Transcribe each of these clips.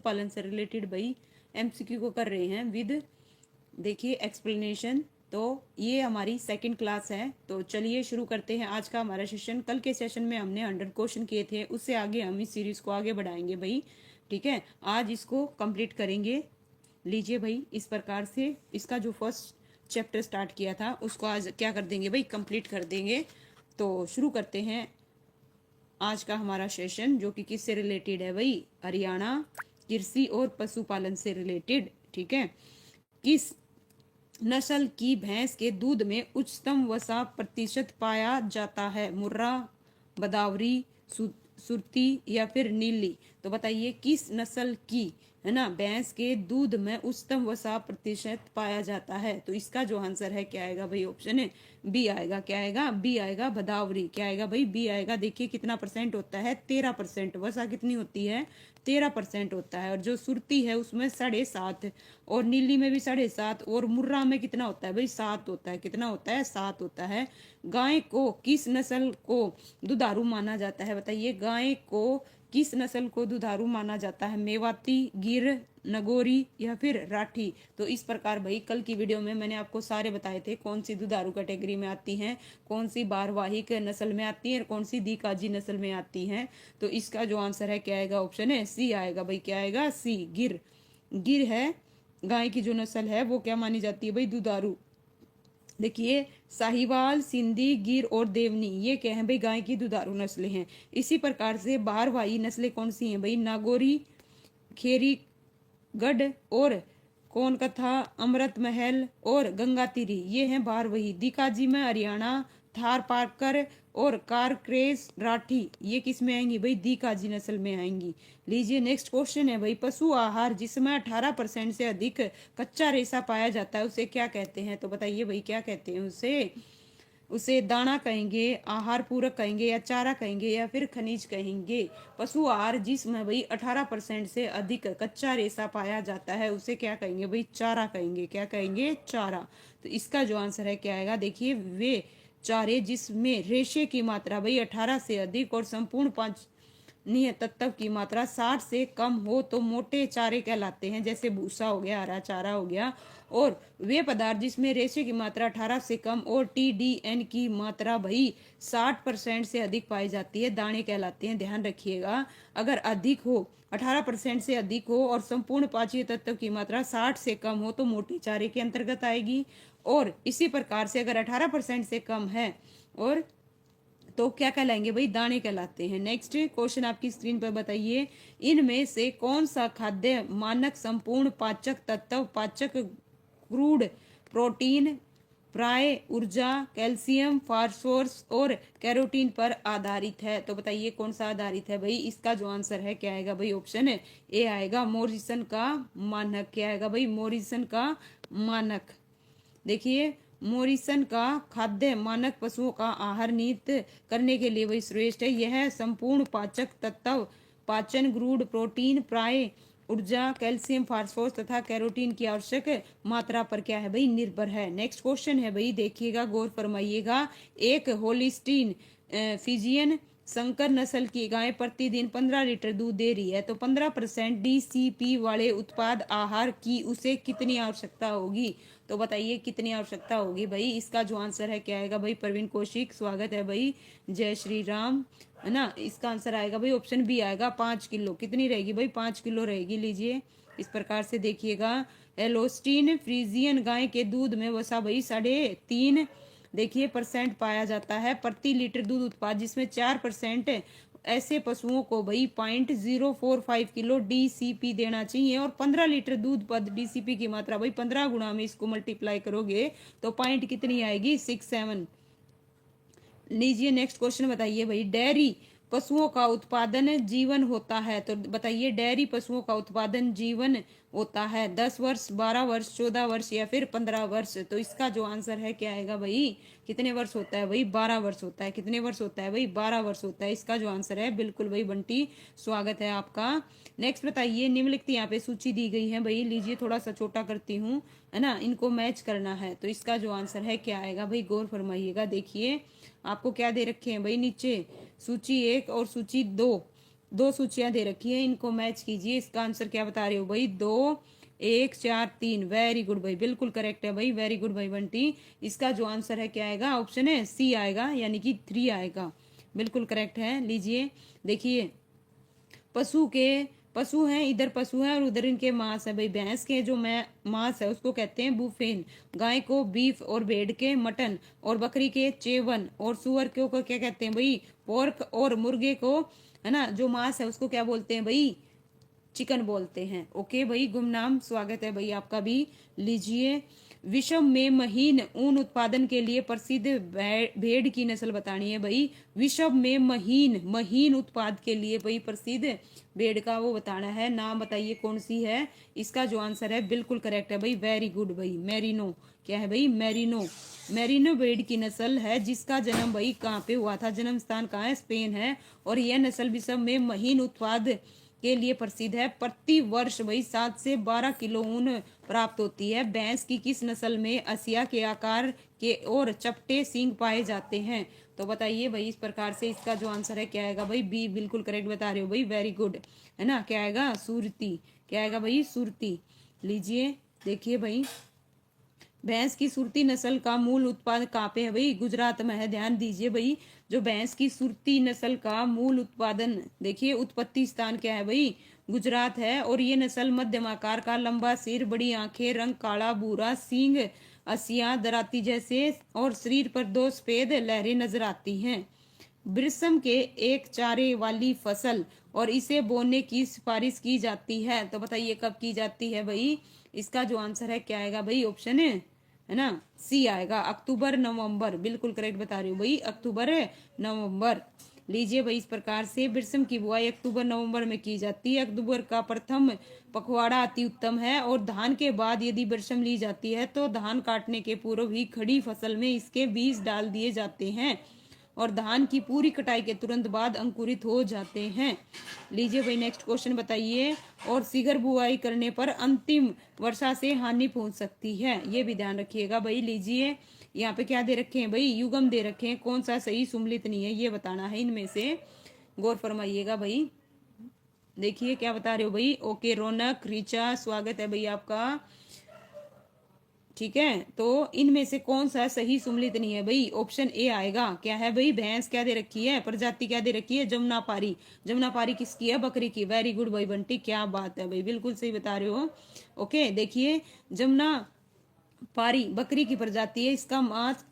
पालन से रिलेटेड भाई एमसीक्यू को कर रहे हैं विद देखिए एक्सप्लेनेशन। तो ये हमारी सेकंड क्लास है, तो चलिए शुरू करते हैं आज का हमारा सेशन। कल के सेशन में हमने 100 क्वेश्चन किए थे, उससे आगे हम इस सीरीज को आगे बढ़ाएंगे भाई। ठीक है, आज इसको कंप्लीट करेंगे। लीजिए भाई, इस प्रकार से इसका जो फर्स्ट चैप्टर स्टार्ट किया था उसको आज क्या कर देंगे भाई, कंप्लीट कर देंगे। तो शुरू करते हैं आज का हमारा सेशन, जो कि किससे रिलेटेड है भाई, हरियाणा कृषि और पशुपालन से रिलेटेड। ठीक है, किस नस्ल की भैंस के दूध में उच्चतम वसा प्रतिशत पाया जाता है? मुर्रा, बदावरी, सुरती या फिर नीली? तो बताइए किस नस्ल की, है ना, भैंस के दूध में उच्चतम वसा प्रतिशत पाया जाता है? तो इसका जो आंसर है क्या आएगा भाई, ऑप्शन है बी आएगा। क्या आएगा? बी आएगा, भदावरी। क्या आएगा भाई? बी आएगा। देखिए कितना परसेंट होता है, 13%। वसा कितनी होती है? 13% होता है। और जो सुरती है उसमें 7.5, और नीली में भी 7.5, और मुर्रा में कितना होता है भाई? 7 होता है। कितना होता है? 7 होता है। गाय को किस नस्ल को दुधारू माना जाता है? बताइए, गाय को किस नस्ल को दुधारू माना जाता है? मेवाती, गिर, नगोरी या फिर राठी? तो इस प्रकार भाई कल की वीडियो में मैंने आपको सारे बताए थे कौन सी दुधारू कैटेगरी में आती हैं, कौन सी बारवाहिक नस्ल में आती है और कौन सी दीकाजी नस्ल में आती हैं। तो इसका जो आंसर है क्या आएगा? ऑप्शन है सी आएगा भाई। क्या आएगा? सी, गिर। गिर है गाय की जो नस्ल है, वो क्या मानी जाती है भाई? दुधारू। देखिए, साहिवाल, सिंधी, गिर और देवनी, ये क्या है भाई? गाय की दुधारू नस्लें हैं। इसी प्रकार से बारवाही नस्लें कौन सी हैं भाई? नागौरी, खेरी गढ़ और कौन कथा, अमृत महल और गंगातिरी, ये हैं बारवही। दीकाजी में हरियाणा, थार पारकर और कारक्रेस राठी, ये किस में आएंगी भाई? दीकाजी नस्ल में आएंगी। लीजिए नेक्स्ट क्वेश्चन है भाई, पशु आहार जिसमें 18% से अधिक कच्चा रेशा पाया जाता है उसे क्या कहते हैं? तो बताइए भाई क्या कहते हैं उसे? उसे दाना कहेंगे, आहार पूरक कहेंगे, या चारा कहेंगे, या फिर खनिज कहेंगे? पशु आहार जिसमें भाई 18% से अधिक कच्चा रेशा पाया जाता है उसे क्या कहेंगे भाई? चारा कहेंगे। क्या कहेंगे? चारा। तो इसका जो आंसर है क्या आएगा? देखिए, वे चारे जिसमें रेशे की मात्रा भाई 18 से अधिक और संपूर्ण पांच नियत तत्व की मात्रा 60 से कम हो तो मोटे चारे कहलाते हैं, जैसे भूसा हो गया, हरा चारा हो गया। और वे पदार्थ जिसमें रेशे की मात्रा 18 से कम और TDN की मात्रा भाई 60% से अधिक पाई जाती है, दाने कहलाते हैं। ध्यान रखिएगा, अगर अधिक हो, 18% से अधिक हो और संपूर्ण पाचीय तत्व की मात्रा 60 से कम हो तो मोटे चारे के अंतर्गत आएगी। और इसी प्रकार से अगर 18% से कम है और तो क्या कहलाएंगे भाई? दाने कहलाते हैं। नेक्स्ट क्वेश्चन आपकी स्क्रीन पर बताइए, इनमें से कौन सा खाद्य मानक संपूर्ण पाचक तत्व, पाचक, क्रूड, प्रोटीन, प्राय, ऊर्जा, कैल्शियम, फास्फोरस और कैरोटीन पर आधारित है? तो बताइए कौन सा आधारित है भाई? इसका जो आंसर है क्या आएगा भाई? ऑप्शन है ए आएगा, मोरिसन का मानक। क्या आएगा भाई? मोरिसन का मानक। देखिए, मोरिसन का खाद्य मानक पशुओं का आहार नियुक्त करने के लिए वही श्रेष्ठ है। यह संपूर्ण पाचक तत्व, पाचन, ग्रूड, प्रोटीन, प्राय, ऊर्जा, कैल्शियम, फास्फोरस तथा कैरोटीन की आवश्यक मात्रा पर क्या है भाई? निर्भर है। नेक्स्ट क्वेश्चन है भाई, देखिएगा, गौर फरमाइएगा। एक होलिस्टीन फिजियन संकर नस्ल की गाय प्रतिदिन 15 लीटर दूध दे रही है, तो 15% DCP वाले उत्पाद आहार की उसे कितनी आवश्यकता होगी? तो बताइए कितनी आवश्यकता होगी भाई? इसका जो आंसर है क्या आएगा भाई? प्रवीण कौशिक, स्वागत है भाई, जय श्री राम, है ना। इसका आंसर आएगा भाई, ऑप्शन बी आएगा, 5 किलो। कितनी रहेगी भाई? 5 किलो रहेगी। लीजिए इस प्रकार से देखिएगा, एलोस्टीन फ्रीजियन गाय के दूध में वसा भाई 3.5 देखिए परसेंट पाया जाता है प्रति लीटर दूध उत्पाद, जिसमें 4% ऐसे पशुओं को भाई 0.045 किलो DCP देना चाहिए। और 15 लीटर दूध पर DCP की मात्रा भाई 15 गुना में इसको मल्टीप्लाई करोगे तो पॉइंट कितनी आएगी? 67। लीजिए नेक्स्ट क्वेश्चन बताइए भाई, डेयरी पशुओं का उत्पादन जीवन होता है, तो बताइए डेयरी पशुओं का उत्पादन जीवन होता है 10 वर्ष, 12 वर्ष, 14 वर्ष या फिर 15 वर्ष? तो इसका जो आंसर है क्या आएगा भाई? कितने वर्ष होता है भाई? 12 वर्ष होता है। कितने वर्ष होता है भाई? 12 वर्ष होता है। इसका जो आंसर है बिल्कुल भाई बंटी, स्वागत है आपका। नेक्स्ट बताइए, निम्नलिखित यहाँ पे सूची दी गई है भाई, लीजिए थोड़ा सा छोटा करती हूँ, है ना, इनको मैच करना है। तो इसका जो आंसर है क्या आएगा भाई? गौर फरमाइएगा। देखिए आपको क्या दे रखे हैं भाई नीचे, सूची 1 और सूची 2, दो सूचियां दे रखी है, इनको मैच कीजिए। इसका आंसर क्या बता रहे हो भाई? 2, 1, 4, 3। वेरी गुड भाई, बिल्कुल करेक्ट है भाई, वेरी गुड भाई बंटी। इसका जो आंसर है क्या आएगा? ऑप्शन है सी आएगा, यानी कि 3 आएगा, बिल्कुल करेक्ट है। लीजिए देखिए, पशु के पशु हैं, इधर पशु है और उधर इनके मांस है भाई। भैंस के जो मैं मांस है उसको कहते हैं बुफेन, गाय को बीफ और भेड़ के मटन और बकरी के चेवन और सुअर को क्या कहते हैं भाई? पोर्क और मुर्गे को, है ना, जो मांस है उसको क्या बोलते हैं भाई? चिकन बोलते हैं। ओके भाई, गुमनाम स्वागत है भाई आपका भी। लीजिए, विश्व में महीन ऊन उत्पादन के लिए प्रसिद्ध भेड़ की नस्ल बतानी है भाई। विश्व में महीन महीन उत्पाद के लिए भाई प्रसिद्ध भेड़ का वो बताना है, नाम बताइए कौन सी है। इसका जो आंसर है बिल्कुल करेक्ट है भाई, वेरी गुड भाई, मेरिनो। क्या है भाई? मेरिनो। मेरिनो भेड़ की नस्ल है जिसका जन्म भाई कहाँ पे हुआ था? जन्म स्थान कहाँ है? स्पेन है। और यह नस्ल विश्व में महीन उत्पाद के लिए प्रसिद्ध है। प्रति वर्ष भाई 7 से 12 किलो ऊन प्राप्त होती है। भैंस की किस नस्ल में असिया के आकार के और चपटे सींग पाए जाते हैं? तो बताइए भाई, इस प्रकार से इसका जो आंसर है क्या आएगा भाई? बी, बिल्कुल करेक्ट बता रहे हो भाई, वेरी गुड, है ना। क्या आएगा? सुरती। क्या आएगा भाई? सुरती। लीजिए देखिए भाई, भैंस की सुरती नस्ल का मूल उत्पाद कहाँ पे है भाई? गुजरात में है। ध्यान दीजिए भाई, जो भैंस की सुरती नस्ल का मूल उत्पादन, देखिए उत्पत्ति स्थान क्या है भाई? गुजरात है। और ये नस्ल मध्यम आकार का, लंबा सिर, बड़ी आंखें, रंग काला भूरा, सींग असिया दराती जैसे और शरीर पर 2 सफेद लहरें नजर आती हैं। ब्रिसम के एक चारे वाली फसल और इसे बोने की सिफारिश की जाती है। तो बताइए कब की जाती है भाई? इसका जो आंसर है क्या आएगा भाई? ऑप्शन है ना, सी आएगा, अक्टूबर नवंबर, बिल्कुल करेक्ट बता रही हूँ भाई, अक्टूबर नवंबर। लीजिए भाई, इस प्रकार से बिरसम की बुआई अक्टूबर नवंबर में की जाती है। अक्टूबर का प्रथम पखवाड़ा अति उत्तम है। और धान के बाद यदि बिरसम ली जाती है तो धान काटने के पूर्व ही खड़ी फसल में इसके बीज डाल दिए जाते हैं और धान की पूरी कटाई के तुरंत बाद अंकुरित हो जाते हैं। लीजिए भाई, नेक्स्ट क्वेश्चन बताइए। और शीघ्र बुआई करने पर अंतिम वर्षा से हानि पहुंच सकती है, ये भी ध्यान रखिएगा भाई। लीजिए, यहाँ पे क्या दे रखे हैं भाई? युगम दे रखे हैं, कौन सा सही सुमलित नहीं है ये बताना है, इनमें से गौर फरमाइएगा भाई। देखिए क्या बता रहे हो भाई? ओके रौनक, ऋचा, स्वागत है भाई आपका। ठीक है, तो इनमें से कौन सा सही सुमलित नहीं है भाई? ऑप्शन ए आएगा। क्या है भाई? भैंस क्या दे रखी है? प्रजाति क्या दे रखी है? जमुनापारी। जमुनापारी किसकी है? बकरी की। वेरी गुड भाई बंटी, क्या बात है भाई, बिल्कुल सही बता रहे हो। ओके देखिए, जमुना पारी बकरी की प्रजाति है। इसका मांस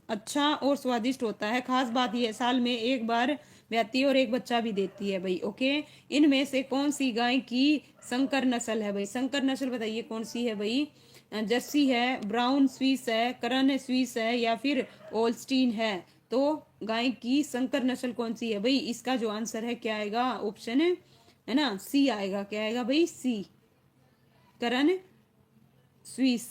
अच्छा और स्वादिष्ट होता है। खास बात यह साल में एक बार ब्याती है और एक बच्चा भी देती है भाई। ओके, इनमें से कौन सी गाय की संकर नस्ल है भाई? संकर नस्ल बताइए कौन सी है भाई? जर्सी है, ब्राउन स्विस है, करन स्विस है, या फिर ओल्स्टीन है? तो गाय की संकर नस्ल कौन सी है भाई? इसका जो आंसर है क्या आएगा? ऑप्शन है ना, सी आएगा। क्या आएगा भाई? सी, करन स्विस।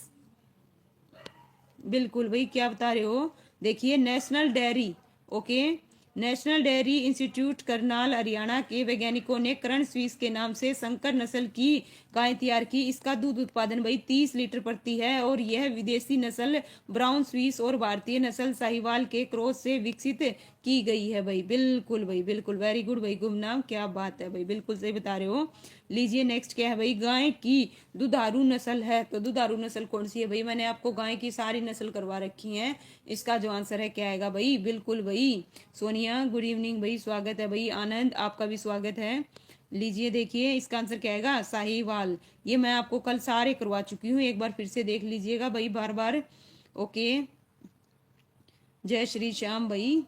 बिल्कुल भाई, क्या बता रहे हो? देखिए, national dairy, okay, national dairy institute Karnal Haryana के वैज्ञानिकों ने करण स्विस के नाम से संकर नस्ल की गाय तैयार की। इसका दूध उत्पादन भाई 30 लीटर प्रति है और यह विदेशी नस्ल ब्राउन स्विस और भारतीय नस्ल साहिवाल के क्रॉस से विकसित की गई है भाई। बिल्कुल भाई, बिल्कुल, वेरी गुड भाई गुमनाम, क्या बात है भाई, बिल्कुल सही बता रहे हो। लीजिए नेक्स्ट क्या है भाई? गाय की दुधारू नस्ल है, तो दुधारू नस्ल कौन सी है भाई? मैंने आपको गाय की सारी नस्ल करवा रखी है। इसका जो आंसर है क्या आएगा भाई? बिल्कुल भाई, सोनिया गुड इवनिंग भाई, स्वागत है भाई। आनंद आपका भी स्वागत है। लीजिए देखिए, इसका आंसर क्या आएगा? साहिवाल। ये मैं आपको कल सारे करवा चुकी हूँ, एक बार फिर से देख लीजिएगा भाई, बार बार। ओके, जय श्री श्याम भाई।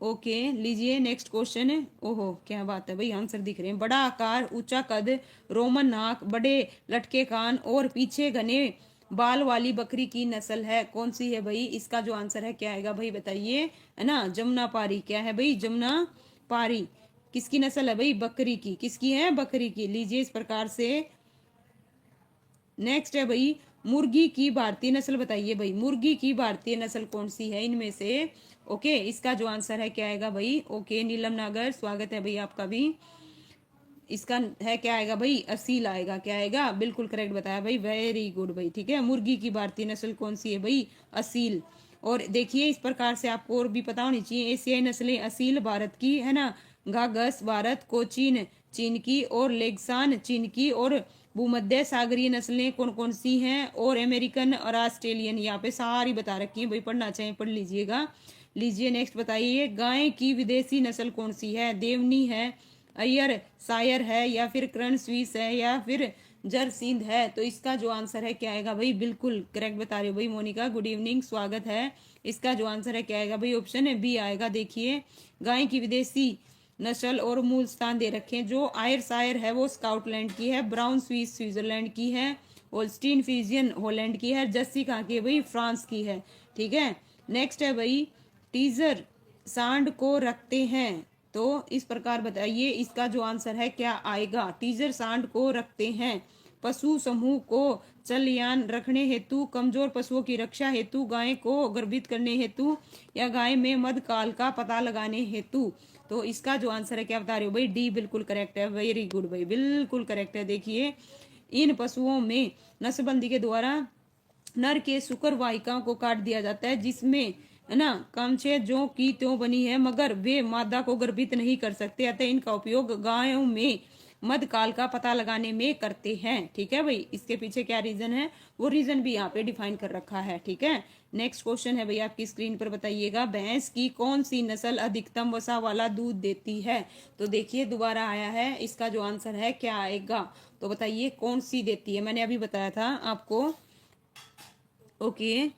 ओके लीजिए नेक्स्ट क्वेश्चन है। ओहो क्या बात है भाई, आंसर दिख रहे हैं। बड़ा आकार, ऊंचा कद, रोमन नाक, बड़े लटके कान और पीछे घने बाल वाली बकरी की नस्ल है, कौन सी है भाई? इसका जो आंसर है क्या आएगा भाई? बताइए, है ना, जमुना पारी। क्या है भाई? जमुना पारी। किसकी नस्ल है भाई? बकरी की। किसकी है? बकरी की। लीजिए इस प्रकार से नेक्स्ट है भाई, मुर्गी की भारतीय नस्ल बताइए भाई। मुर्गी की भारतीय नस्ल कौन सी है इनमें से? ओके, इसका जो आंसर है क्या आएगा भाई? ओके नीलम नागर, स्वागत है भाई आपका भी। इसका है क्या आएगा भाई? असील आएगा। क्या आएगा? बिल्कुल करेक्ट बताया भाई, वेरी गुड भाई। ठीक है, मुर्गी की भारतीय नस्ल कौन सी है भाई? असील। और देखिए इस प्रकार से आपको और भी पता होनी चाहिए, एशियाई नस्लें असील भारत की, है ना, गागस भारत, कोचीन चीन की, और लेगसान चीन की, और भूमध्य सागरीय नस्लें कौन कौन सी हैं, और अमेरिकन और ऑस्ट्रेलियन, यहाँ पे सारी बता रखी है भाई, पढ़ना चाहिए पढ़ लीजिएगा। लीजिए नेक्स्ट बताइए, गाय की विदेशी नस्ल कौन सी है? देवनी है, अयर सायर है, या फिर करण स्विस है, या फिर जरसिंध है? तो इसका जो आंसर है क्या आएगा भाई? बिल्कुल करेक्ट बता रहे हो भाई मोनिका, गुड इवनिंग, स्वागत है। इसका जो आंसर है क्या आएगा भाई? ऑप्शन है बी आएगा। देखिए गाय की विदेशी नस्ल और मूल स्थान दे रखे हैं। जो आयर सायर है वो स्कॉटलैंड की है, ब्राउन स्विस स्विट्जरलैंड की है, होल्स्टीन फ्रीजियन हॉलैंड की है, जर्सी कहाँ की है भाई? फ्रांस की है। ठीक है, नेक्स्ट है भाई, टीजर सांड को रखते हैं, तो इस प्रकार बताइए इसका जो आंसर है क्या आएगा? टीजर सांड को रखते हैं पशु समूह को चलयान रखने हेतु, कमजोर पशुओं की रक्षा हेतु, गाय को गर्भित करने हेतु, या गाय में मध्यकाल का पता लगाने हेतु। तो इसका जो आंसर है क्या बता रहे हो भाई? डी बिल्कुल करेक्ट है। वेरी गुड भाई, बिल्कुल करेक्ट है। देखिए इन पशुओं में नसबंदी के द्वारा नर के शुक्र वाहिकाओं को काट दिया जाता है, जिसमें है ना कामचेद जो की त्यों बनी है, मगर वे मादा को गर्भित नहीं कर सकते, अतः इनका उपयोग गायों में मध्यकाल का पता लगाने में करते हैं। ठीक है भाई, इसके पीछे क्या रीजन है वो रीजन भी यहाँ पे डिफाइन कर रखा है। ठीक है, नेक्स्ट क्वेश्चन है भाई आपकी स्क्रीन पर, बताइएगा भैंस की कौन सी नस्ल अधिकतम वसा वाला दूध देती है? तो देखिए दोबारा आया है, इसका जो आंसर है क्या आएगा? तो बताइए कौन सी देती है? मैंने अभी बताया था आपको। ओके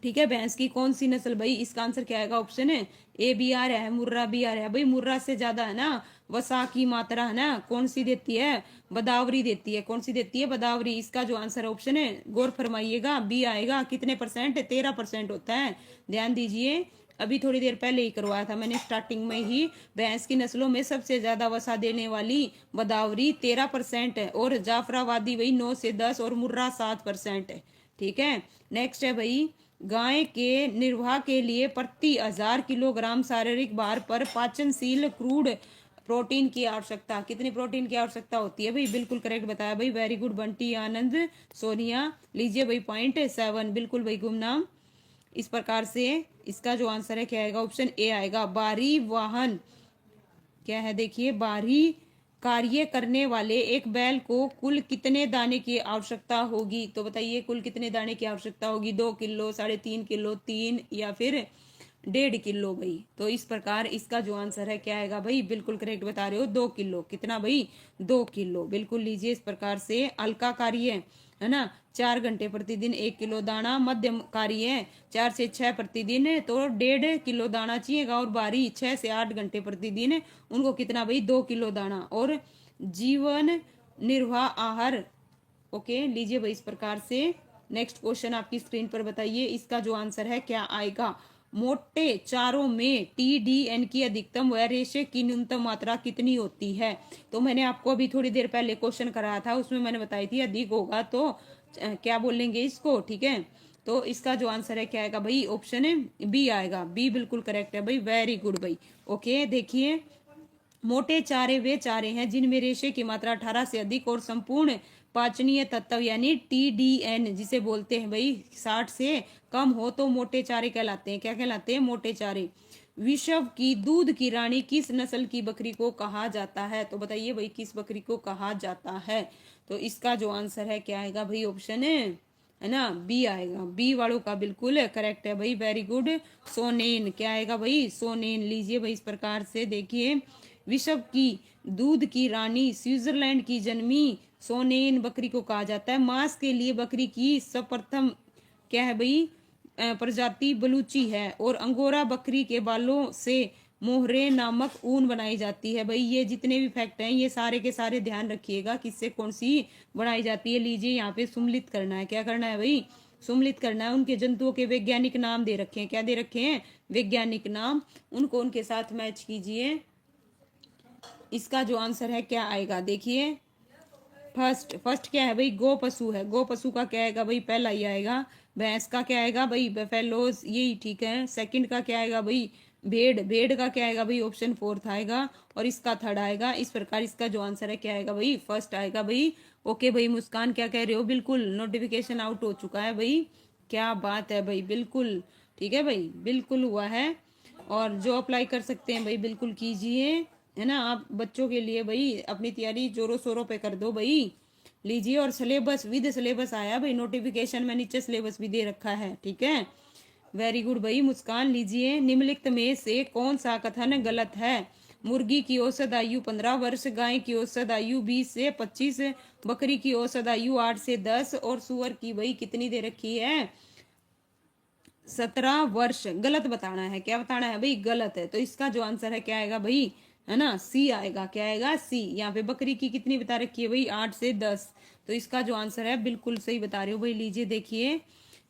ठीक है, भैंस की कौन सी नस्ल भाई? इसका आंसर क्या आएगा? ऑप्शन है ए बी आ रहा है, मुर्रा भी आ रहा है भाई। मुर्रा से ज्यादा है ना वसा की मात्रा है ना, कौन सी देती है? बदावरी देती है। कौन सी देती है? बदावरी। इसका जो आंसर ऑप्शन है गौर फरमाइएगा, बी आएगा। कितने परसेंट? 13% होता है। ध्यान दीजिए, अभी थोड़ी देर पहले ही करवाया था मैंने स्टार्टिंग में ही। भैंस की नस्लों में सबसे ज्यादा वसा देने वाली बदावरी 13% है, और जाफराबादी वही 9 से 10, और मुर्रा 7% है। ठीक है, नेक्स्ट है भाई, गाय के निर्वाह के लिए प्रति 1000 किलोग्राम शारीरिक भार पर पाचनशील क्रूड प्रोटीन की आवश्यकता, कितनी प्रोटीन की आवश्यकता होती है भाई? बिल्कुल करेक्ट बताया भाई, वेरी गुड बंटी, आनंद, सोनिया। लीजिए भाई .7, बिल्कुल भाई गुमनाम। इस प्रकार से इसका जो आंसर है क्या आएगा? ऑप्शन ए आएगा। बारी वाहन क्या है? देखिए बारी कार्य करने वाले एक बैल को कुल कितने दाने की आवश्यकता होगी? तो बताइए कुल कितने दाने की आवश्यकता होगी? 2 किलो, 3.5 किलो, 3, या फिर 1.5 किलो भाई? तो इस प्रकार इसका जो आंसर है क्या आएगा भाई? बिल्कुल करेक्ट बता रहे हो, 2 किलो। कितना भाई? 2 किलो। बिल्कुल लीजिए, इस प्रकार से हल्का कार्य है ना 4 घंटे प्रतिदिन 1 किलो दाना, मध्यम कार्य है 4 से 6 प्रतिदिन तो 1.5 किलो दाना चाहिएगा, और बारी 6 से 8 घंटे प्रतिदिन उनको कितना भाई? 2 किलो दाना। और जीवन निर्वाह आहार, ओके लीजिए भाई इस प्रकार से। नेक्स्ट क्वेश्चन आपकी स्क्रीन पर बताइए, इसका जो आंसर है क्या आएगा? मोटे चारों में TDN की अधिकतम व रेशे की न्यूनतम मात्रा कितनी होती है? तो मैंने आपको अभी थोड़ी देर पहले क्वेश्चन कराया था, उसमें मैंने बताई थी अधिक होगा तो क्या बोलेंगे इसको? ठीक है, तो इसका जो आंसर है क्या आएगा भाई? ऑप्शन है बी आएगा। बी बिल्कुल करेक्ट है भाई, वेरी गुड भाई। ओके देखिए, मोटे चारे वे चारे हैं जिनमें रेशे की मात्रा 18 से अधिक और संपूर्ण पाचनीय तत्व यानी TDN जिसे बोलते हैं भाई 60 से कम हो तो मोटे चारे कहलाते हैं। क्या कहलाते हैं? मोटे चारे। विश्व की दूध की रानी किस नस्ल की बकरी को कहा जाता है? तो बताइए भाई किस बकरी को कहा जाता है? तो इसका जो आंसर है क्या आएगा भाई? ऑप्शन है ना बी आएगा। बी वालों का बिल्कुल करेक्ट है भाई, वेरी गुड। सोनेन क्या आएगा भाई? सोनेन। लीजिए भाई इस प्रकार से देखिए, विश्व की दूध की रानी स्विट्जरलैंड की जन्मी सोनेन बकरी को कहा जाता है। मांस के लिए बकरी की सर्वप्रथम क्या है भाई? प्रजाति बलूची है, और अंगोरा बकरी के बालों से मोहरे नामक ऊन बनाई जाती है। भाई ये जितने भी फैक्ट हैं ये सारे के सारे ध्यान रखिएगा, किससे कौन सी बनाई जाती है। लीजिए यहाँ पे सुम्मिलित करना है। क्या करना है भाई? सुम्मिलित करना है। उनके जंतुओं के वैज्ञानिक नाम दे रखे हैं। क्या दे रखे हैं? वैज्ञानिक नाम। उनको उनके साथ मैच कीजिए। इसका जो आंसर है क्या आएगा? देखिए फर्स्ट क्या है भाई? गो पशु है। गो पशु का क्या आएगा भाई? पहला ही आएगा। भैंस का क्या आएगा भाई? बेफेलोज, यही ठीक है। सेकंड का क्या आएगा भाई? भेड़। भेड़ का क्या आएगा भाई? ऑप्शन 4 आएगा, और इसका 3rd आएगा। इस प्रकार इसका जो आंसर है क्या आएगा भाई? फर्स्ट आएगा भाई। ओके भाई मुस्कान क्या कह रहे हो? बिल्कुल नोटिफिकेशन आउट हो चुका है भाई, क्या बात है भाई, बिल्कुल ठीक है भाई, बिल्कुल हुआ है। और जो अप्लाई कर सकते हैं भाई बिल्कुल कीजिए, है ना। आप बच्चों के लिए भाई अपनी तैयारी जोरों शोरों पे कर दो भाई। लीजिए, और सिलेबस विद सिलेबस आया भाई, नोटिफिकेशन में नीचे सिलेबस भी दे रखा है, ठीक है। वेरी गुड भाई मुस्कान। लीजिए, निम्नलिखित में से कौन सा कथन गलत है? मुर्गी की औसत आयु 15 वर्ष, गाय की औसत आयु 20 से 25, बकरी की औसत आयु 8 से 10 और सुअर की भाई कितनी दे रखी है? 17 वर्ष। गलत बताना है, क्या बताना है भाई? गलत है। तो इसका जो आंसर है क्या आएगा भाई? है ना, सी आएगा। क्या आएगा? सी। यहाँ पे बकरी की कितनी बता रखी है भाई? 8 से 10। तो इसका जो आंसर है बिल्कुल सही बता रहे हो भाई। लीजिए देखिए,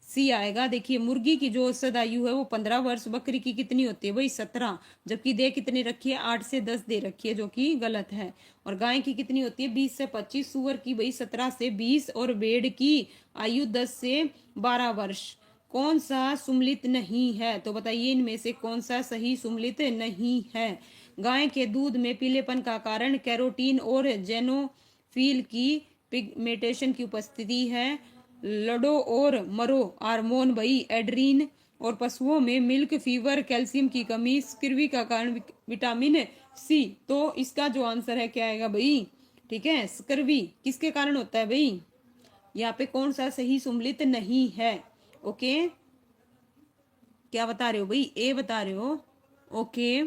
सी आएगा। देखिए, मुर्गी की जो औसत आयु है वो 15 वर्ष, बकरी की कितनी होती है भाई? 17। जबकि दे कितनी रखी है? 8 से 10 दे रखी है, जो कि गलत है। और गाय की कितनी होती है? 20 से 25, सुअर की भाई 17 से 20 और भेड़ की आयु 10 से 12 वर्ष। कौन सा सुमलित नहीं है? तो बताइए इनमें से कौन सा सही सुमलित नहीं है? गाय के दूध में पीलेपन का कारण कैरोटीन और जेनोफिल की पिगमेंटेशन की उपस्थिति है। लडो और मरो हार्मोन भाई एड्रीन। और पशुओं में मिल्क फीवर, कैल्शियम की कमी, स्किर्वी का कारण विटामिन सी। तो इसका जो आंसर है क्या आएगा भाई? ठीक है, स्कर्वी किसके कारण होता है भाई? यहाँ पे कौन सा सही सुमलित नहीं है? ओके, क्या बता रहे हो भाई? ए बता रहे हो। ओके,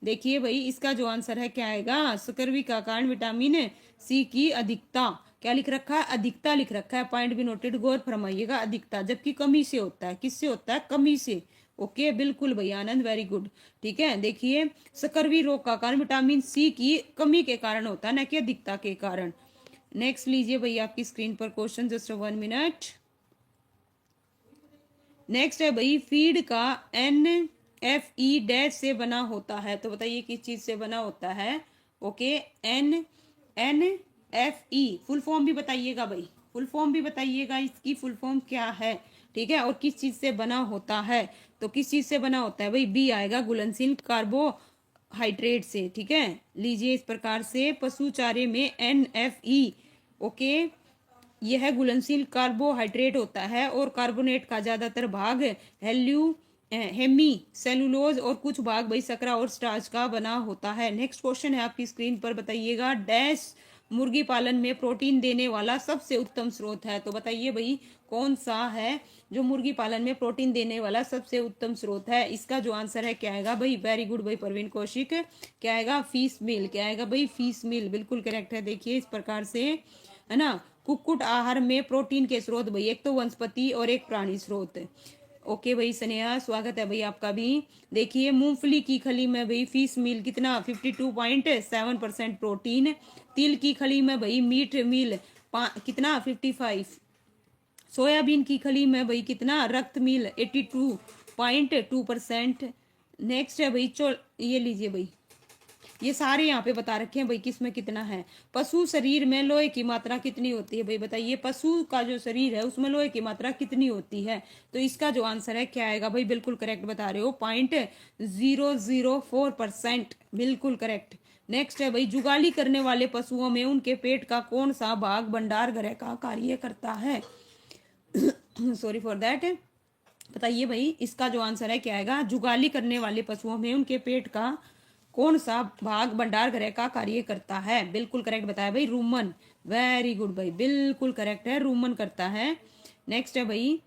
देखिए भाई, इसका जो आंसर है क्या आएगा? स्कर्वी का कारण विटामिन सी की अधिकता। क्या लिख रखा है? अधिकता लिख रखा है। पॉइंट भी नोटेड, गौर फरमाइएगा। अधिकता, जबकि कमी से होता है। किससे होता है? कमी से। ओके, बिल्कुल भाई आनंद, वेरी गुड। ठीक है, देखिए, स्कर्वी रोग का कारण विटामिन सी की कमी के कारण होता है, न कि अधिकता के कारण। नेक्स्ट लीजिए भाई, आपकी स्क्रीन पर क्वेश्चन, जस्ट 1 मिनट। नेक्स्ट है भाई, फीड का NFE डैश से बना होता है। तो बताइए किस चीज से बना होता है? ओके, NFE फुल फॉर्म भी बताइएगा भाई, फुल फॉर्म भी बताइएगा, इसकी फुल फॉर्म क्या है? ठीक है, और किस चीज से बना होता है? तो किस चीज से बना होता है भाई? बी आएगा, घुलनशील कार्बोहाइड्रेट से। ठीक है, लीजिए, इस प्रकार से पशु चारे में NFE, ओके, यह घुलनशील कार्बोहाइड्रेट होता है और कार्बोनेट का ज्यादातर भाग हेमी सेलुलोज और कुछ भाग भाई सकरा और स्टार्च का बना होता है। नेक्स्ट क्वेश्चन है आपकी स्क्रीन पर, बताइएगा, डैश मुर्गी पालन में प्रोटीन देने वाला सबसे उत्तम स्रोत है। तो बताइए भाई कौन सा है जो मुर्गी पालन में प्रोटीन देने वाला सबसे उत्तम स्रोत है? इसका जो आंसर है क्या आएगा भाई? वेरी गुड भाई परवीन कौशिक, क्या आएगा? फिश मील। क्या आएगा भाई? फिश मील, बिल्कुल करेक्ट है। देखिए, इस प्रकार से, है ना, कुक्कुट आहार में प्रोटीन के स्रोत भाई, एक तो वनस्पति और एक प्राणी स्रोत। ओके भाई स्नेहा, स्वागत है भाई आपका भी। देखिए, मूंगफली की खली में भाई फिश मील कितना? 52.7% प्रोटीन। तिल की खली में भाई मीट मील कितना? 55। सोयाबीन की खली में भाई कितना? रक्त मील 82.2%। नेक्स्ट है भाई ये लीजिए भाई, ये सारे यहाँ पे बता रखे हैं भाई किस में कितना है। पशु शरीर में लोहे की मात्रा कितनी होती है भाई? बताइए, पशु का जो शरीर है उसमें लोहे की मात्रा कितनी होती है? तो इसका जो आंसर है क्या आएगा भाई? बिल्कुल करेक्ट बता रहे हो, 0.004%, बिल्कुल करेक्ट। नेक्स्ट है भाई, जुगाली करने वाले पशुओं में उनके पेट का कौन सा भाग भंडार गृह का कार्य करता है? Sorry for that. बताइए भाई, इसका जो आंसर है क्या आएगा? जुगाली करने वाले पशुओं में उनके पेट का कौन सा भाग भंडार गृह का कार्य करता है? बिल्कुल करेक्ट बताया भाई, रूमन। वेरी गुड भाई, बिल्कुल करेक्ट है, रूमन करता है। नेक्स्ट है भाई,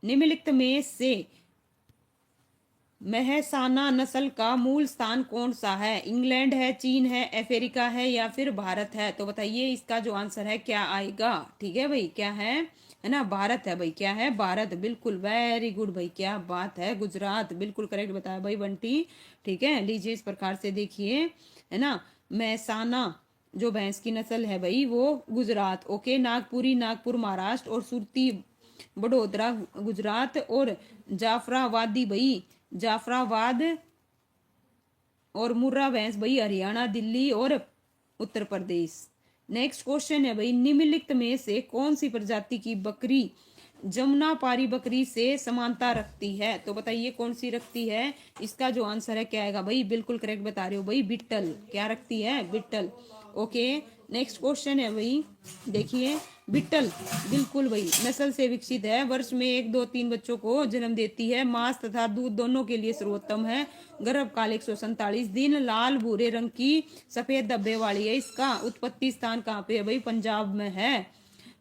निम्नलिखित में से महसाना नस्ल का मूल स्थान कौन सा है? इंग्लैंड है, चीन है, अफ्रीका है या फिर भारत है? तो बताइए इसका जो आंसर है क्या आएगा? ठीक है भाई, क्या है ना, भारत है भाई। क्या है? भारत, बिल्कुल, वेरी गुड भाई, क्या बात है, गुजरात, बिल्कुल करेक्ट बताया भाई बंटी। ठीक है, लीजिए, इस प्रकार से देखिए, है ना, महसाना जो भैंस की नस्ल है भाई वो गुजरात। ओके, नागपुरी नागपुर महाराष्ट्र और सुरती बड़ोदरा गुजरात और जाफराबादी भाई जाफराबाद और मुर्रा भैंस भाई हरियाणा, दिल्ली और उत्तर प्रदेश। नेक्स्ट क्वेश्चन है भाई, निम्नलिखित में से कौन सी प्रजाति की बकरी जमुनापारी बकरी से समानता रखती है? तो बताइए कौन सी रखती है? इसका जो आंसर है क्या आएगा भाई? बिल्कुल करेक्ट बता रहे हो भाई, बिट्टल। क्या रखती है? बिट्टल। ओके, नेक्स्ट क्वेश्चन है भाई, देखिए बिट्टल, बिल्कुल भाई नस्ल से विकसित है, वर्ष में 1 2 3 बच्चों को जन्म देती है, मांस तथा दूध दोनों के लिए सर्वोत्तम है, गर्भकाल 147 दिन, लाल भूरे रंग की सफेद धब्बे वाली है, इसका उत्पत्ति स्थान कहाँ पे है भाई? पंजाब में है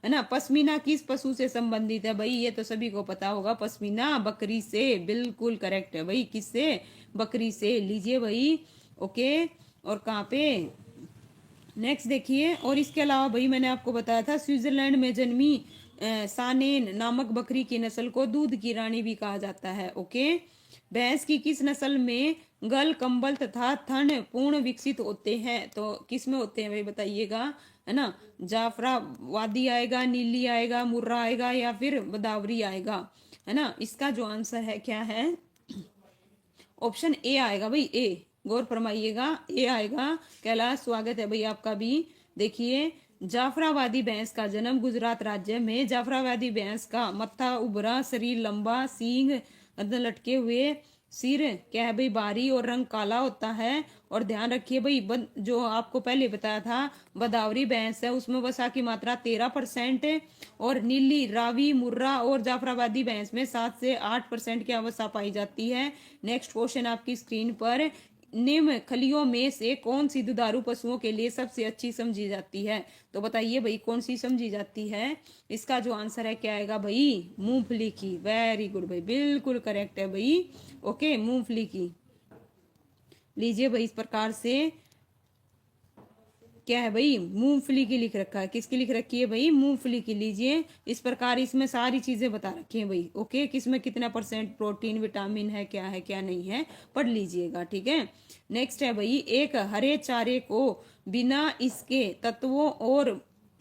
ना। पश्मीना किस पशु से संबंधित है भाई? ये तो सभी को पता होगा, पश्मीना बकरी से, बिल्कुल करेक्ट है भाई, किससे? बकरी से। लीजिए भाई, ओके, और कहाँ पे नेक्स्ट देखिए, और इसके अलावा भाई मैंने आपको बताया था स्विट्जरलैंड में जन्मी सानेन नामक बकरी की नस्ल को दूध की रानी भी कहा जाता है। ओके, भैंस की किस नस्ल में गल, कंबल तथा थन पूर्ण विकसित होते हैं? तो किस में होते हैं भाई बताइएगा, है ना। जाफराबादी आएगा, नीली आएगा, मुर्रा आएगा, या फिर बदावरी आएगा, है ना। इसका जो आंसर है क्या है? ऑप्शन ए आएगा भाई, ए, गौर फरमाइएगा, ए आएगा। कैलाश स्वागत है भाई आपका भी। देखिए, जाफराबादी भैंस का जन्म गुजरात राज्य में, जाफराबादी भैंस का मत्था उभरा, शरीर लंबा, सींग लटके हुए, सिर क्या है भाई? बारी, और रंग काला होता है। और ध्यान रखिए भाई, जो आपको पहले बताया था बदावरी भैंस है उसमें वसा की मात्रा 13% है, और नीली, रावी, मुर्रा और जाफराबादी भैंस में 7 से 8% की वसा पाई जाती है। नेक्स्ट क्वेश्चन आपकी स्क्रीन पर, निम्न खलियों में से कौन सी दुधारू पशुओं के लिए सबसे अच्छी समझी जाती है? तो बताइए भाई कौन सी समझी जाती है? इसका जो आंसर है क्या आएगा भाई? मूंगफली की। वेरी गुड भाई, बिल्कुल करेक्ट है भाई। ओके, मूंगफली की। लीजिए भाई, इस प्रकार से क्या है भाई? मूंगफली की लिख रखा है। किसकी लिख रखी है भाई? मूंगफली की। लीजिए, इस प्रकार इसमें सारी चीजें बता रखी हैं भाई। ओके, किसमें कितना % प्रोटीन, विटामिन है क्या नहीं है, पढ़ लीजिएगा, ठीक है। नेक्स्ट है भाई, एक हरे चारे को बिना इसके तत्वों और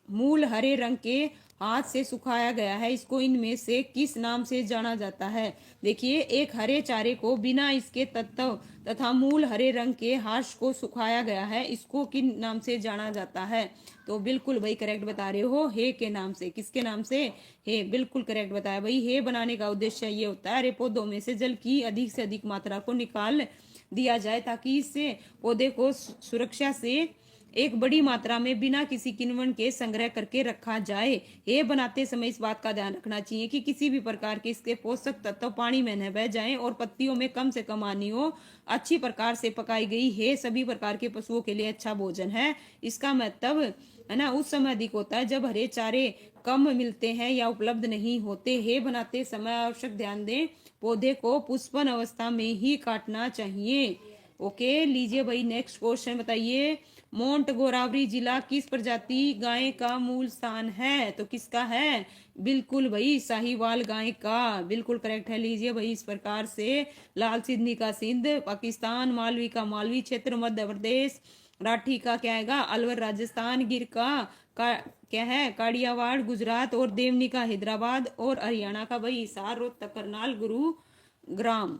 मूल हरे रंग के हाथ से सुखाया गया है, इसको इनमें से किस नाम से जाना जाता है? देखिए, एक हरे चारे को बिना इसके तत्व तथा मूल हरे रंग के हाथ को सुखाया गया है, इसको किन नाम से जाना जाता है? तो बिल्कुल भाई करेक्ट बता रहे हो, हे के नाम से। किसके नाम से? हे, बिल्कुल करेक्ट बताया भाई। हे बनाने का उद्देश्य ये होता है, हरे पौधों में से जल की अधिक से अधिक मात्रा को निकाल दिया जाए, ताकि इससे पौधे को सुरक्षा से एक बड़ी मात्रा में बिना किसी किण्वन के संग्रह करके रखा जाए। हे बनाते समय इस बात का ध्यान रखना चाहिए कि किसी भी प्रकार के इसके पोषक तत्व पानी में न बह जाएं और पत्तियों में कम से कम आनी हो। अच्छी प्रकार से पकाई गई हे सभी प्रकार के पशुओं के लिए अच्छा भोजन है। इसका महत्व, है ना, उस समय अधिक होता है जब हरे चारे कम मिलते हैं या उपलब्ध नहीं होते। हे बनाते समय आवश्यक ध्यान दें, पौधे को पुष्पन अवस्था में ही काटना चाहिए। ओके, लीजिए भाई, नेक्स्ट क्वेश्चन बताइए, मोंट गोरावरी जिला किस प्रजाति गाय का मूल स्थान है? तो किसका है? बिल्कुल भाई, साहिवाल गाय का, बिल्कुल करेक्ट है। लीजिए भाई, इस प्रकार से लाल सिंधी का सिंध पाकिस्तान, मालवी का मालवी क्षेत्र मध्य प्रदेश, राठी का क्या आएगा? अलवर राजस्थान, गिर का क्या है? काड़ियावाड़ गुजरात, और देवनी का हैदराबाद, और हरियाणा का भाई हिसार, रोहतक, करनाल, गुरुग्राम।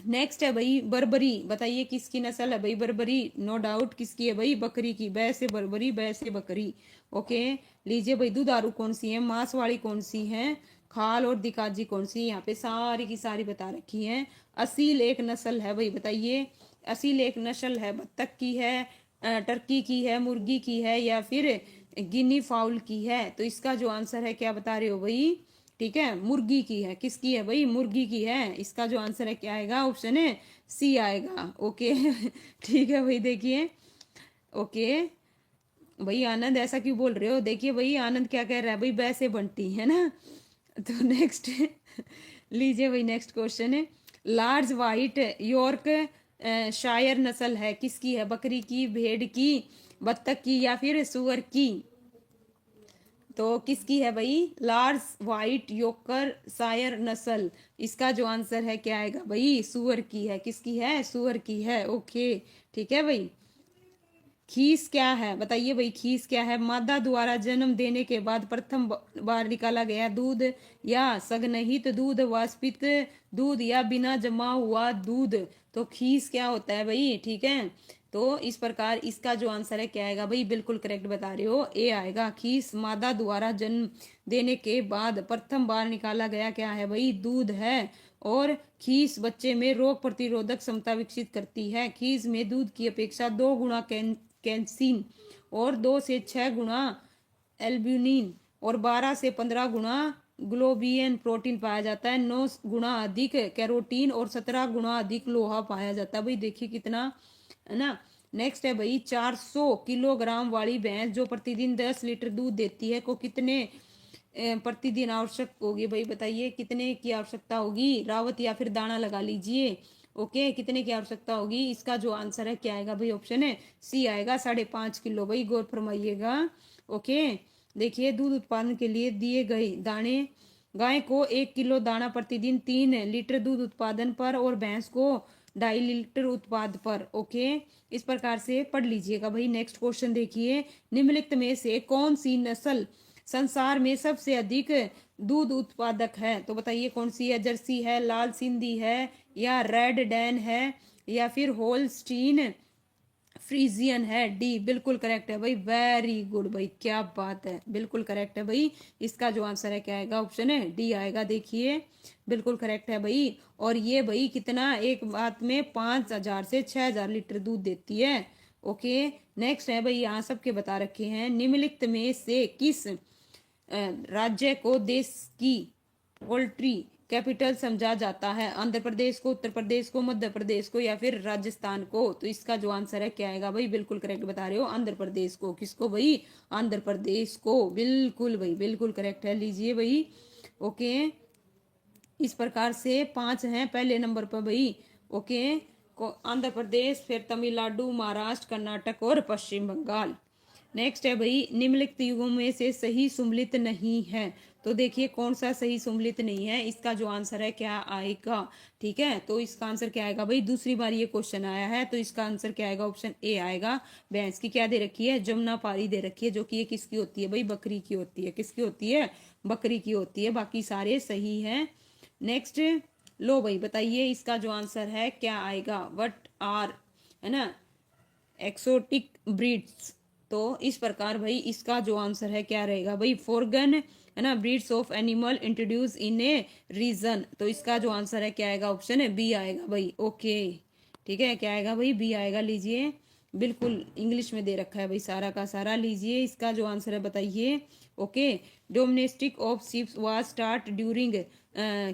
नेक्स्ट है भाई बर्बरी, बताइए किसकी नस्ल है भाई? बर्बरी, नो डाउट किसकी है भाई? बकरी की। बै से बर्बरी, बै से बकरी। ओके, लीजिए भाई, दुधारू कौन सी है, मांस वाली कौन सी है, खाल और दिकाजी कौन सी? यहाँ पे सारी की सारी बता रखी है। असील एक नस्ल है भाई, बताइए। असील एक नस्ल है, बत्तख की है, टर्की की है, मुर्गी की है, या फिर गिनी फाउल की है? तो इसका जो आंसर है क्या बता रहे हो भाई? ठीक है, मुर्गी की है। किसकी है भाई? मुर्गी की है। इसका जो आंसर है क्या आएगा? ऑप्शन है सी आएगा। ओके ठीक है भाई, देखिए, ओके भाई आनंद ऐसा क्यों बोल रहे हो? देखिए भाई, आनंद क्या कह रहा है भाई? वैसे बनती है ना। तो नेक्स्ट लीजिए भाई, नेक्स्ट क्वेश्चन है, लार्ज वाइट यॉर्क शायर नस्ल है, किसकी है? बकरी की, भेड़ की, बत्तख की, या फिर सुअर की? तो किसकी है भाई? लार्ज व्हाइट योकर शायर नस्ल। इसका जो आंसर है क्या आएगा भाई? सुअर की है। किसकी है? सुअर की है। ओके, ठीक है भाई। खीस क्या है? बताइए भाई, खीस क्या है? मादा द्वारा जन्म देने के बाद प्रथम बार निकाला गया दूध, या सघनहित दूध, वाष्पित दूध, या बिना जमा हुआ दूध? तो खीस क्या होता है भाई? ठीक है, तो इस प्रकार इसका जो आंसर है क्या आएगा भाई? बिल्कुल करेक्ट बता रहे हो, ए आएगा। खीस मादा द्वारा जन्म देने के बाद प्रथम बार निकाला गया क्या है भाई? दूध है। और खीस बच्चे में रोग प्रतिरोधक क्षमता विकसित करती है। खीस में दूध की अपेक्षा 2 गुना कैंसिन और 2 से 6 गुना एल्ब्यूमिन और 12 से 15 गुना ग्लोबियन प्रोटीन पाया जाता है। 9 गुना अधिक कैरोटीन और 17 गुना अधिक लोहा पाया जाता है। भाई देखिए कितना है ना। नेक्स्ट है भाई 400 किलोग्राम वाली भैंस जो प्रतिदिन 10 लीटर दूध देती है को कितने प्रतिदिन आवश्यक होगी। भाई बताइए कितने की आवश्यकता होगी, रावत या फिर दाना लगा लीजिए। ओके कितने की आवश्यकता होगी, इसका जो आंसर है क्या आएगा भाई, ऑप्शन है सी आएगा 5.5 किलो। भाई गौर फरमाइएगा। ओके देखिए दूध उत्पादन के लिए दिए गए दाने, गाय को 1 किलो दाना प्रतिदिन 3 लीटर दूध उत्पादन पर और भैंस को 2.5 लीटर उत्पाद पर। ओके इस प्रकार से पढ़ लीजिएगा। भाई नेक्स्ट क्वेश्चन देखिए, निम्नलिखित में से कौन सी नस्ल संसार में सबसे अधिक दूध उत्पादक है। तो बताइए कौन सी है, जर्सी है, लाल सिंधी है या रेड डैन है या फिर होल्स्टीन फ्रीजियन है। डी बिल्कुल करेक्ट है भाई, वेरी गुड भाई, क्या बात है, बिल्कुल करेक्ट है भाई। इसका जो आंसर है क्या आएगा, ऑप्शन है डी आएगा। देखिए बिल्कुल करेक्ट है भाई। और ये भाई कितना एक बात में 5,000 से 6,000 लीटर दूध देती है। ओके नेक्स्ट है भाई, यहाँ सबके बता रखे हैं, निम्नलिखित में से किस राज्य को देश की पोल्ट्री कैपिटल समझा जाता है। आंध्र प्रदेश को, उत्तर प्रदेश को, मध्य प्रदेश को या फिर राजस्थान को। तो इसका जो आंसर है क्या आएगा भाई, बिल्कुल करेक्ट बता रहे हो, आंध्र प्रदेश को। किसको भाई, आंध्र प्रदेश को, बिल्कुल भाई बिल्कुल करेक्ट है। लीजिए भाई ओके इस प्रकार से 5 हैं पहले नंबर पर भाई। ओके आंध्र प्रदेश, फिर तमिलनाडु, महाराष्ट्र, कर्नाटक और पश्चिम बंगाल। नेक्स्ट है भाई, निम्नलिखित युगों में से सही सुम्मिलित नहीं है। तो देखिए कौन सा सही सुम्मिलित नहीं है, इसका जो आंसर है क्या आएगा। ठीक है तो इसका आंसर क्या आएगा भाई, दूसरी बार ये क्वेश्चन आया है तो इसका आंसर क्या आएगा, ऑप्शन ए आएगा। भैंस की क्या दे रखी है, जमुना पारी दे रखी है, जो कि ये किसकी होती है भाई, बकरी की होती है। किसकी होती है, बकरी की होती है। बाकी सारे सही है। नेक्स्ट लो भाई बताइए इसका जो आंसर है क्या आएगा, व्हाट आर है ना एक्सोटिक ब्रीड्स। तो इस प्रकार भाई इसका जो आंसर है क्या रहेगा भाई, फॉरगन है ना breeds of animal introduce in a region. तो इसका जो आंसर है क्या आएगा, ऑप्शन है बी आएगा भाई। ओके ठीक है क्या आएगा भाई, बी आएगा। लीजिए बिल्कुल इंग्लिश में दे रखा है भाई सारा का सारा। लीजिए इसका जो आंसर है बताइए। Okay domestic of ships was start during